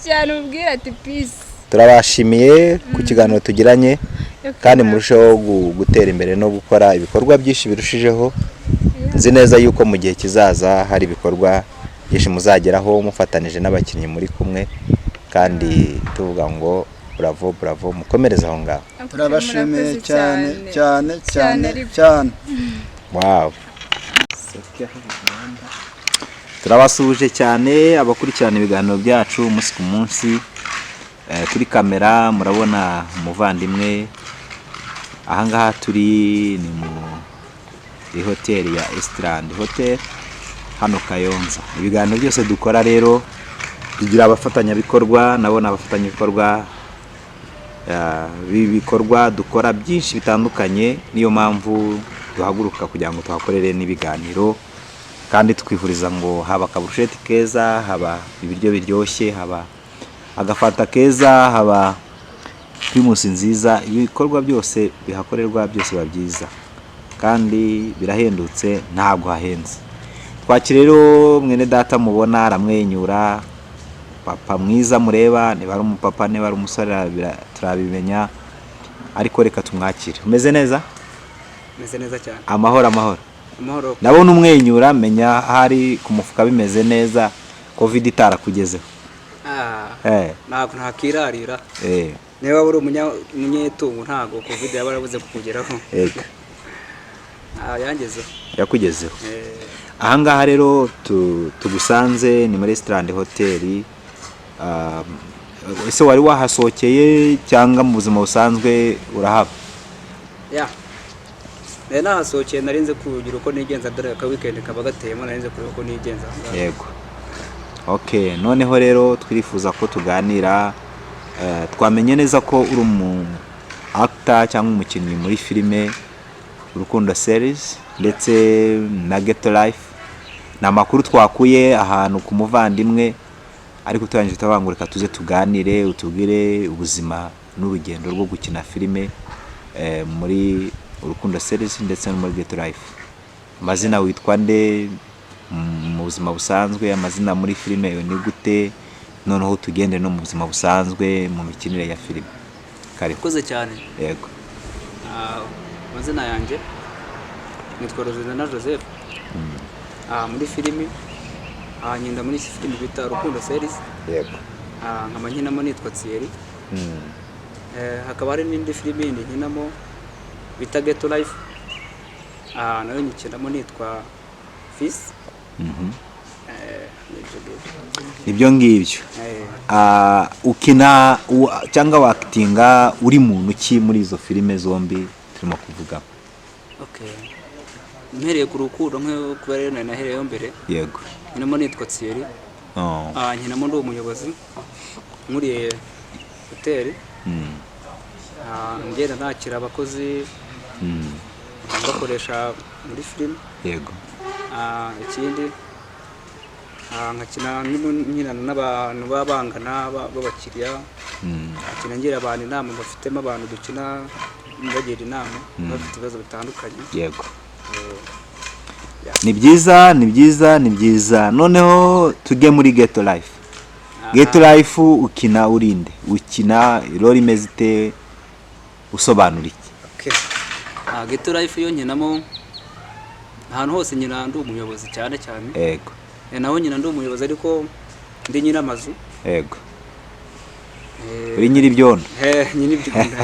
Speaker 5: cyane ubwira ati peace
Speaker 2: turabashimiye ku kiganiro tugiranye kandi murusheho gutera imbere no gukora ibikorwa byinshi birushijeho nzi neza yuko mu gihe kizaza hari ibikorwa byinshi muzageraho mufatanije n'abakinnyi muri kumwe kandi tuvuga ngo bravo mukomereza aho ngaho
Speaker 3: turabashimiye cyane
Speaker 2: wow turabasuhuje cyane abakurikirana ibiganiro byacu umunsi ku munsi kuri kamera murabona umuvandimwe ahangaha turi ni muri hoteli ya Estrand Hotel hano Kayonza. Ibiganiro byose dukora rero bigira abafatanyabikorwa, nabona abafatanyabikorwa bibikorwa dukora byinshi bitandukanye, niyo mpamvu duhaguruka kugira ngo tuhakorere n'ibiganiro kandi twifuriza ngo haba kaburusheti keza, haba ibiryo biryoshye, haba agafata keza, haba primus nziza. Ibikorwa byose bihakorerwa byose biba byiza kandi birahendutse, ntabwo hahenze. Twakire rero mwene data mubona aramwenyura, papa mwiza mureba, niba ari umupapa niba ari umusore turabimenya, ariko reka tumwakire. Umeze neza?
Speaker 6: Meze neza cyane.
Speaker 2: Amahoro. Nabona umwenyura, menya hari ku mufuka bimeze neza, covid itarakugezeho.
Speaker 6: Ntabwo ntakirarira. Niba uri umunyetungu ntabwo covid yabarabuze kukugeraho. Yangezeho.
Speaker 2: Yakugezeho. Ahangaha rero tugusanze ni muri Estrand Hotel. Ese wari wahasohokeye cyangwa mu buzima busanzwe urahaba?
Speaker 6: Nahasohokeye, narinze kugira uko nigenza, dore ka weekend kaba gateyemo, narinze kureba uko nigenza.
Speaker 2: Yego. Okay, noneho rero twirifuza ko tuganira, twamenye neza ko uri umu actor cyangwa umukinnyi muri filime Urukundo series ndetse na Get Life. Na makuru twakuye ahantu ku muvandimwe, ariko turangije tabangurika tuze tuganire, utubwire ubuzima n'urugendo rwo gukina filime muri Urukundo series ndetse no muri Get Life. Amazina witwa nde mu buzima busanzwe, amazina muri filime ni gute, noneho tugende no mu buzima busanzwe mu mikinire ya filime.
Speaker 6: Koze cyane.
Speaker 2: Yego.
Speaker 6: Amazina yanjye nitwa Rozena Joseph. Muri filime nyinda muri filime bita Urukundo series.
Speaker 2: Yego.
Speaker 6: Nkaba nkinamo nitwa Thierry. Hakaba hari n'indi filime indi nkinamo bita Get Life. Nayo nyikinamo nitwa Fils.
Speaker 2: Ibyo ngibyo. Ukina cyangwa wakitinga uri muntu ki muri izo filime zombi turimo kuvuga?
Speaker 6: Okay. Mpereye ku Rukundo nko kubera nahereyeyo mbere.
Speaker 2: Yego.
Speaker 6: Nkinamo nitwa Thierry. Nkinamo ndi umuyobozi muri hoteli. Ngenda nakira abakozi bakoresha muri filime.
Speaker 2: Yego.
Speaker 6: Ikindi nkakina nyinana n'abantu babangana b'abakiriya. Akina ngira abantu inama, bafitemo abantu dukina bagira inama bafite ibibazo bitandukanye.
Speaker 2: Yego. Ni byiza. Noneho tujye muri Get Life. Get Life ukina urinde, ukina role imeze ite, usobanura iki?
Speaker 6: Okay. Get Life yo nkinamo ahantu hose nyina ndi umuyobozi cyane.
Speaker 2: Yego.
Speaker 6: Naho nyina ndi umuyobozi ariko ndi nyina amazu.
Speaker 2: Yego. Uri nyiri byondo?
Speaker 6: Nyiri byondo.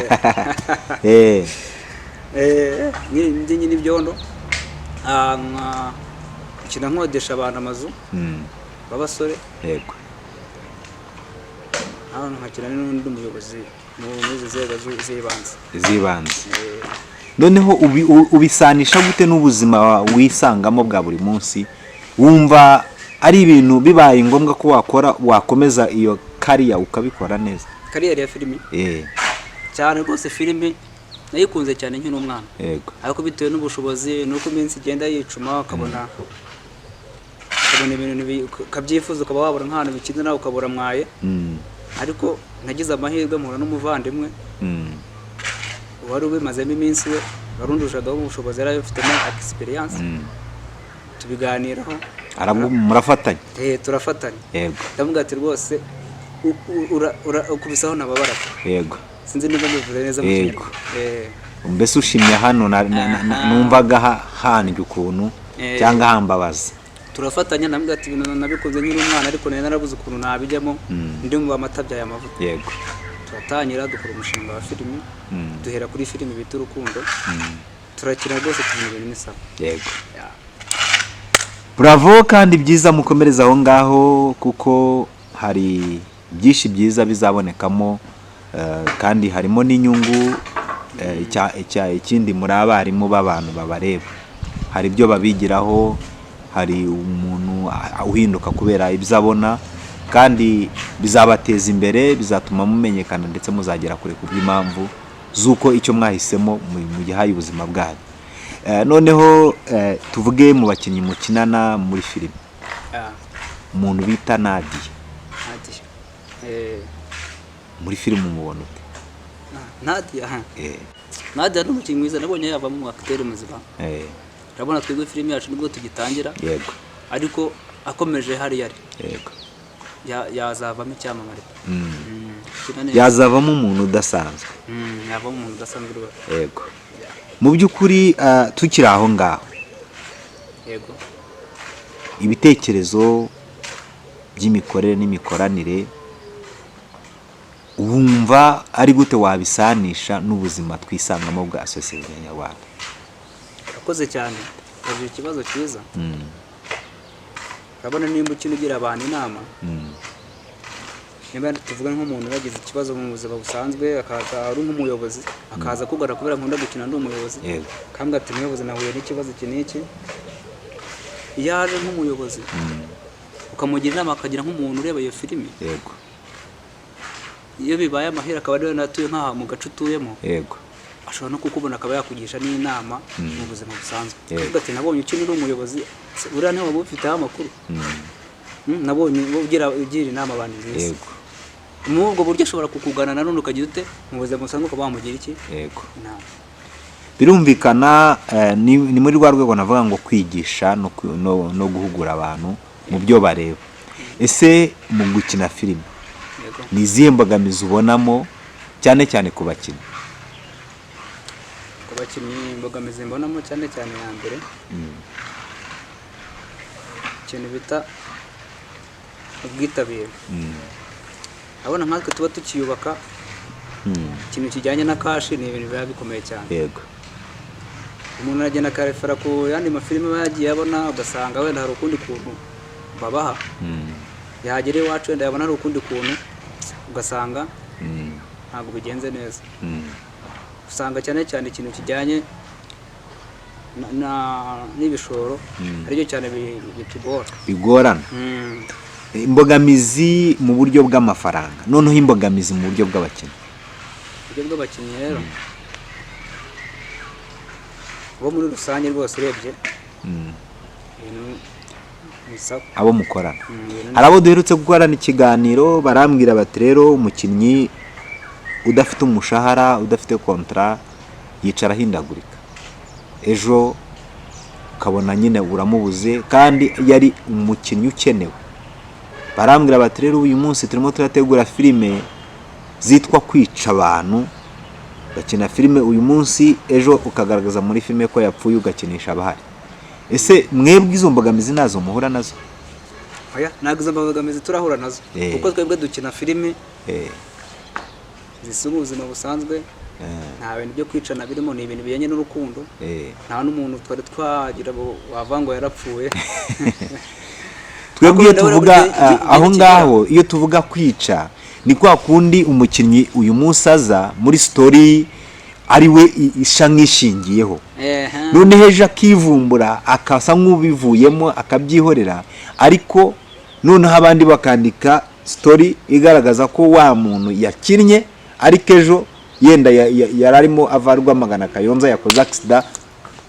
Speaker 6: Ndi nyiri byondo. Kina nkodesha abantu amazu b'abasore.
Speaker 2: Yego.
Speaker 6: Nkakina n'undi umuyobozi muri zego
Speaker 2: zibanze. Noneho ubisanisha gute n'ubuzima wisangamo bwa buri munsi? Wumva ari ibintu bibaye ngombwa ko wakomeza iyo kariya ukabikora neza?
Speaker 6: kariyeri ya filimi cyane rwose. Filimi nayikunze cyane nkiri umwana,
Speaker 2: yego,
Speaker 6: ariko bitewe n'ubushobozi nuko iminsi igenda yicuma ukabona ibintu ukabyifuza, ukaba wabura nk'ahantu bikinze nawe ukabura mwaye. Ariko nagize amahirwe mpura n'umuvandimwe wari ubimazemo iminsi, we warundushagaho ubushobozi, yari afitemo experience, tubiganiraho
Speaker 2: murafatanya.
Speaker 6: Turafatanya,
Speaker 2: yego.
Speaker 6: ndamubwira ati rwose ukubisaho nababara,
Speaker 2: yego,
Speaker 6: sinzi niba mbivuze neza mu Kinyarwanda.
Speaker 2: Mbese ushimye hano numvaga hanjye ukuntu cyangwa hambabaza.
Speaker 6: Turafatanya, ndamubwira ati ibintu nabikunze nkiri umwana, ariko nari narabuze ukuntu nabijyamo, ndi mu bamatabya ya mavuta.
Speaker 2: Yego.
Speaker 6: Turatangira dukora umushinga wa filimi, duhera kuri filimi bita Urukundo, turakina rwose, tubona ibintu n'isaba.
Speaker 2: Yego. Bravo, kandi byiza, mukomereza aho ngaho kuko hari byinshi byiza bizabonekamo, kandi harimo n'inyungu. Ikindi muri abarimu b'abantu babareba, hari ibyo babigiraho, hari umuntu uhinduka kubera ibyo abona, kandi bizabateza imbere, bizatuma mumenyekana ndetse muzagera kure kubw'impamvu z'uko icyo mwahisemo mu gihaye ubuzima bwanyu. Noneho tuvuge mu bakinnyi mukinana muri filime, umuntu bita Nadia, muri filime umubona ute?
Speaker 6: Nadia ni umukinnyi mwiza, nabonye yavamo mu acteur muzima. Urabona twebwe filime yacu nibwo tugitangira,
Speaker 2: yego,
Speaker 6: ariko akomeje hari yari,
Speaker 2: yego,
Speaker 6: yazavamo icyamamare,
Speaker 2: yazavamo umuntu udasanzwe,
Speaker 6: yavamo umuntu udasanzwe rwose.
Speaker 2: Yego. Mu by'ukuri tukiri aho ngaho,
Speaker 6: yego,
Speaker 2: ibitekerezo by'imikorere n'imikoranire wumva ari gute wabisanisha n'ubuzima twisangamo bwa sosiyete nyarwanda?
Speaker 6: Urakoze cyane, uraje ikibazo cyiza. Urabona nimba ukina ugira abantu inama, niba tuvuga nk'umuntu yagize ikibazo mu buzima busanzwe, akaza ari nk'umuyobozi, akaza kugana kubera nkunda gukina ndi umuyobozi, kambwa ati umuyobozi nahuye n'ikibazo iki n'iki, yaje nk'umuyobozi ukamugira inama, akagira nk'umuntu ureba iyo filimi,
Speaker 2: yego,
Speaker 6: iyo bibaye amahera akaba ariwe natuye nk'aha mu gace utuyemo,
Speaker 2: yego,
Speaker 6: ashobora no kukubona akaba yakugisha n'inama mu buzima busanzwe. Kuvuga ati nabonye ukina uri umuyobozi, uriya niwe waba ufiteho amakuru, nabonye ugira inama abantu nziza.
Speaker 2: Yego.
Speaker 6: Muri ubwo buryo ashobora kukugana na none ukagira ute mu buzima busanzwe, ukaba wamugira iki?
Speaker 2: Yego. Birumvikana, ni muri rwa rwego navuga ngo kwigisha no guhugura abantu mu byo bareba. Ese mu gukina filime ni izihe mbogamizi ubonamo cyane cyane ku bakinnyi?
Speaker 6: Ku bakinnyi imbogamizi mbonamo cyane cyane ya mbere, ikintu bita ubwitabire. Abona nkatwe tuba tukiyubaka, ikintu kijyanye na kashi ni ibintu biba bikomeye cyane.
Speaker 2: Yego.
Speaker 6: Umuntu aragenda akarefera ku yandi mafilime aba yagiye abona, ugasanga wenda hari ukundi kuntu babaha, yagera iwacu wenda yabona hari ukundi kuntu, ugasanga ntabwo bigenze neza. Usanga cyane cyane ikintu kijyanye n'ibishoro aribyo cyane bigorana.
Speaker 2: Imbogamizi mu buryo bw'amafaranga, noneho imbogamizi mu buryo bw'abakinnyi.
Speaker 6: Uburyo bw'abakinnyi rero bo muri rusange rwose urebye
Speaker 2: abo mukorana, hari abo duherutse gukorana ikiganiro barambwira bati rero umukinnyi udafite umushahara, udafite kontra, yicara ahindagurika, ejo ukabona nyine uramubuze kandi yari umukinnyi ukenewe. Barambwira bati rero uyu munsi turimo turategura filime zitwa kwica abantu, bakina filime uyu munsi, ejo ukagaragaza muri filime ko yapfuye ugakinisha abahari. Ese mwebwe izo mbogamizi nazo muhura nazo?
Speaker 6: Oya, ntabwo izo mbogamizi turahura nazo, kuko twebwe dukina filime zisuba ubuzima busanzwe, nta bintu byo kwicana birimo, ni ibintu bijyanye n'urukundo, nta n'umuntu twari twagira wava ngo yarapfuye.
Speaker 2: Twebwe iyo tuvuga aho ngaho, iyo tuvuga kwica, ni kwa kundi umukinnyi uyu munsi aza muri story ari we isha nk'ishingiyeho, none heje akivumbura akasa nk'ubivuyemo akabyihorera, ariko noneho abandi bakandika story igaragaza ko wa muntu yakinnye ariko ejo yenda yararimo ava Rwamagana Kayonza yakoze accident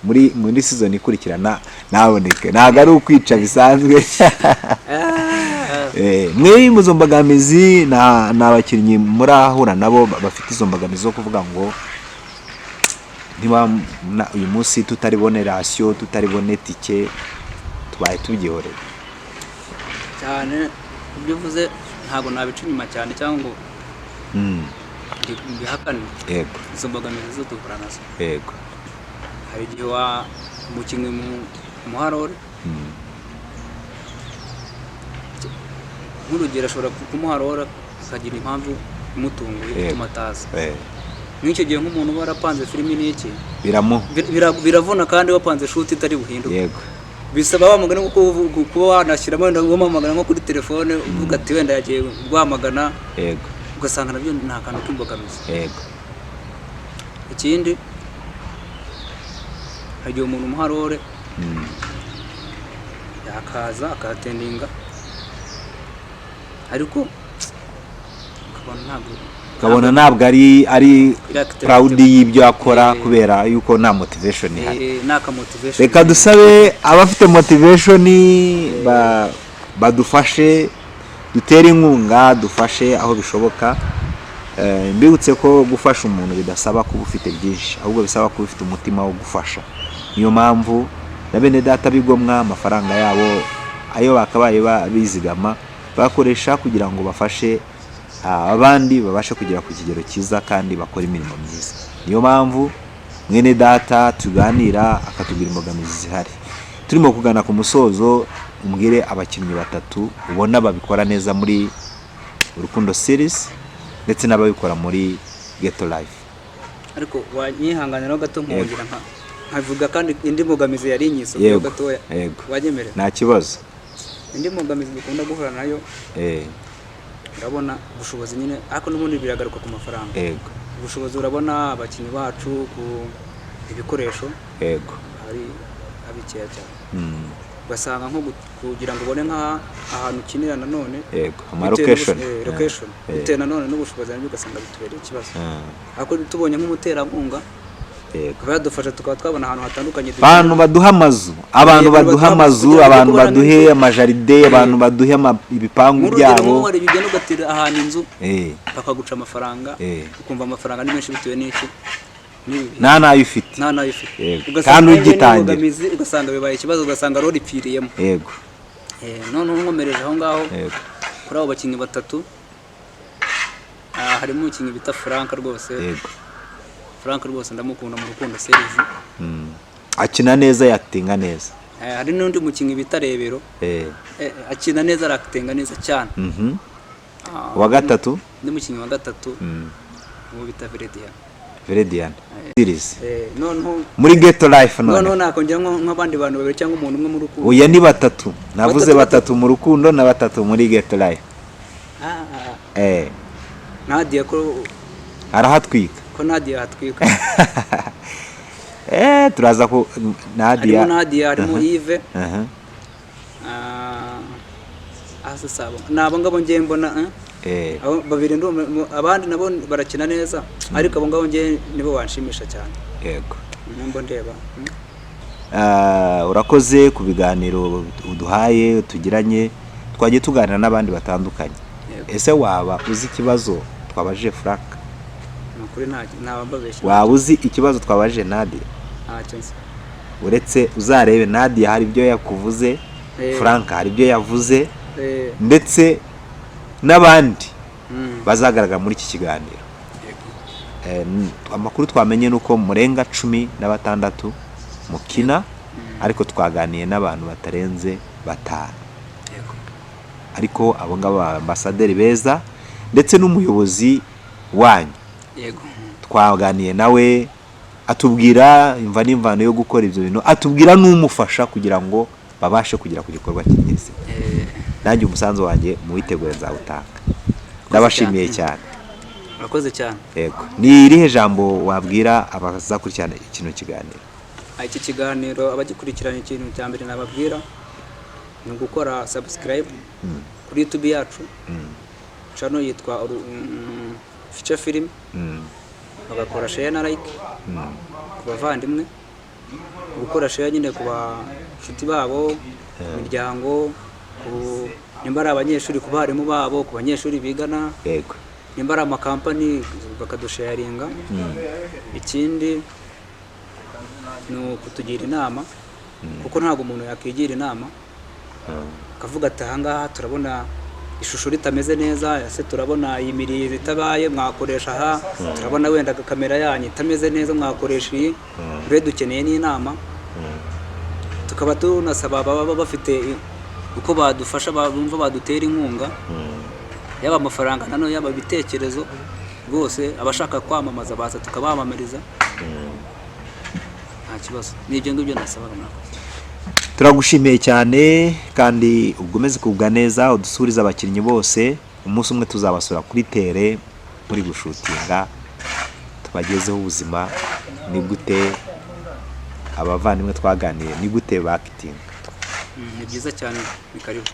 Speaker 2: muri season ikurikirana naboneke ntago ari ukwica bisanzwe. Mwe muzo mbogamizi n'abakinnyi muri ahura nabo bafite izo mbogamizi zo kuvuga ngo niba uyu munsi tutaribone ratio tutaribone tike tubaye tubyihorera
Speaker 6: cyane ubivuze ntago nabica inyuma cyane cyangwa ngo mbihakane. Yego izo mbogamizi zo duhura nazo.
Speaker 2: Yego
Speaker 6: hari igihe wa umukinnyi muharore nk'urugero ashobora kumuharora akagira impamvu imutunguye ituma ataza. Nk'icyo gihe nk'umuntu uba warapanze filimi n'iki biravuna kandi wapanze shoot itari buhinduke. Yego bisaba wamagana kuba wanashyiramo wenda wamamagana nko kuri telefone uvuga ati wenda yagiye Rwamagana. Yego ugasanga nabyo nta kantu k'imbogamizi. Yego ikindi hagiye umuntu umuharore yakaza akatendinga ariko ukabona ntabwo ari proud y'ibyo akora kubera yuko nta motivation ihari. Reka dusabe abafite motivation badufashe dutere inkunga dufashe aho bishoboka. Mbibutse ko gufasha umuntu bidasaba kuba ufite byinshi ahubwo bisaba kuba ufite umutima wo gufasha. Niyo mpamvu na bene data bigomwa amafaranga yabo ayo bakabaye bizigama bakoresha kugira ngo bafashe abandi babashe kugera ku kigero cyiza kandi bakora imirimo myiza. Niyo mpamvu mwene data tuganira akatubwira imbogamizi zihari. Turimo kugana ku musozo umbwire abakinnyi batatu ubona babikora neza muri Urukundo series ndetse n'ababikora muri Ghetto Life. Ariko wanyihanganira gato nkongera nkavuga kandi indi mbogamizi yari inyiso gatoya. Wagemere nta kibazo. Indi mbogamizi dukunda guhura nayo urabona ubushobozi nyine ariko n'ubundi biragaruka ku mafaranga. Yego ubushobozi urabona abakinnyi bacu ku ibikoresho. Yego hari abikeya cyane. Ugasanga nko kugira ngo ubone ahantu ukinira nanone. Yego ama location bitewe nanone n'ubushobozi nabyo ugasanga bitubereye ikibazo. Ariko tubonye nk'umuterankunga badufasha tukaba twabona ahantu hatandukanye abantu baduha amazu abantu baduhe amajaride abantu baduhe ibipangu byabo. Muri bigenda ugatira ahantu inzu bakaguca amafaranga ukumva amafaranga ni menshi bitewe n'iki nayo ufite kandi ugitangira ugasanga bibaye ikibazo ugasanga rori ipfiriyemo. Yego none nkomereje aho ngaho kuri abo bakinnyi batatu harimo umukinnyi bita Frank rwose. Yego Frank rwose ndamukunda mu Rukundo series. Akina neza yatinga neza. Hari n'undi mukinnyi bita Rebero akina neza aratenga neza cyane. Wa gatatu ndi mukinnyi wa gatatu mu bita Veredian series. None muri Ghetto Life none nakongera nk'abandi bantu babiri cyangwa umuntu umwe mu Rukundo. Oya ni batatu navuze batatu mu Rukundo na batatu muri Ghetto Life. Nadia ko arahatwika ko Nadia hatwika. Turaza ko Nadia harimo Yves asasabo nabo ngabo ngiye mbona abo babiri abandi nabo barakina neza ariko abo ngabo ngiye nibo wanshimisha cyane. Yego nimba ndeba urakoze ku biganiro uduhaye tugiranye twagiye tuganira n'abandi batandukanye. Ese waba uzi ikibazo twabaje Frank? Waba uzi ikibazo twabaje Nadia? Uretse uzarebe Nadia hari ibyo yakuvuze, Frank hari ibyo yavuze ndetse n'abandi bazagaragara muri iki kiganiro. Amakuru twamenye nuko murenga 16 mukina ariko twaganiye n'abantu batarenze 5. Ariko abo ngabo ambasaderi beza ndetse n'umuyobozi wanyu. Yego twaganiye nawe atubwira imva n'imvano yo gukora ibyo bintu atubwira n'umufasha kugira ngo babashe kugera ku gikorwa kigeze. Nanjye umusanzu wanjye muwitegure nzawutanga. Ndabashimiye cyane. Urakoze cyane. Yego ni irihe jambo wabwira abazakurikirana ikintu kiganiro? Iki kiganiro abagikurikirana ikintu cya mbere nababwira ni gukora subscribe kuri YouTube yacu channel yitwa feature film, bagakora share na like ku bavandimwe, gukora share nyine ku bashuti babo, imiryango, nimba ari abanyeshuri ku barimu babo, ku banyeshuri bigana,
Speaker 2: yego,
Speaker 6: nimba ari amakampani bakadusharinga. Ikindi ni ukutugira inama, kuko ntabwo umuntu yakwigira inama akavuga ati ahangaha turabona ishusho ritameze neza, ese turabona iyi mirire itabaye mwakoresha aha, turabona wenda kamera yanyu itameze neza mwakoresha iyi. Mbe dukeneye n'inama, tukaba tunasaba baba bafite uko badufasha, bumva badutera inkunga, yaba amafaranga nano yaba ibitekerezo, rwose abashaka kwamamaza baza tukabamamariza, nta kibazo. Nibyo ngibyo nasaba mwakoze.
Speaker 2: Turagushimiye cyane kandi ugomeze kubwa neza, udusuriza abakinnyi bose. Umunsi umwe tuzabasura kuri tere muri gushutinga, tubagezeho ubuzima ni gute abavandimwe twaganiye ni gute bakitinga.
Speaker 6: Ni byiza cyane, ni karibu.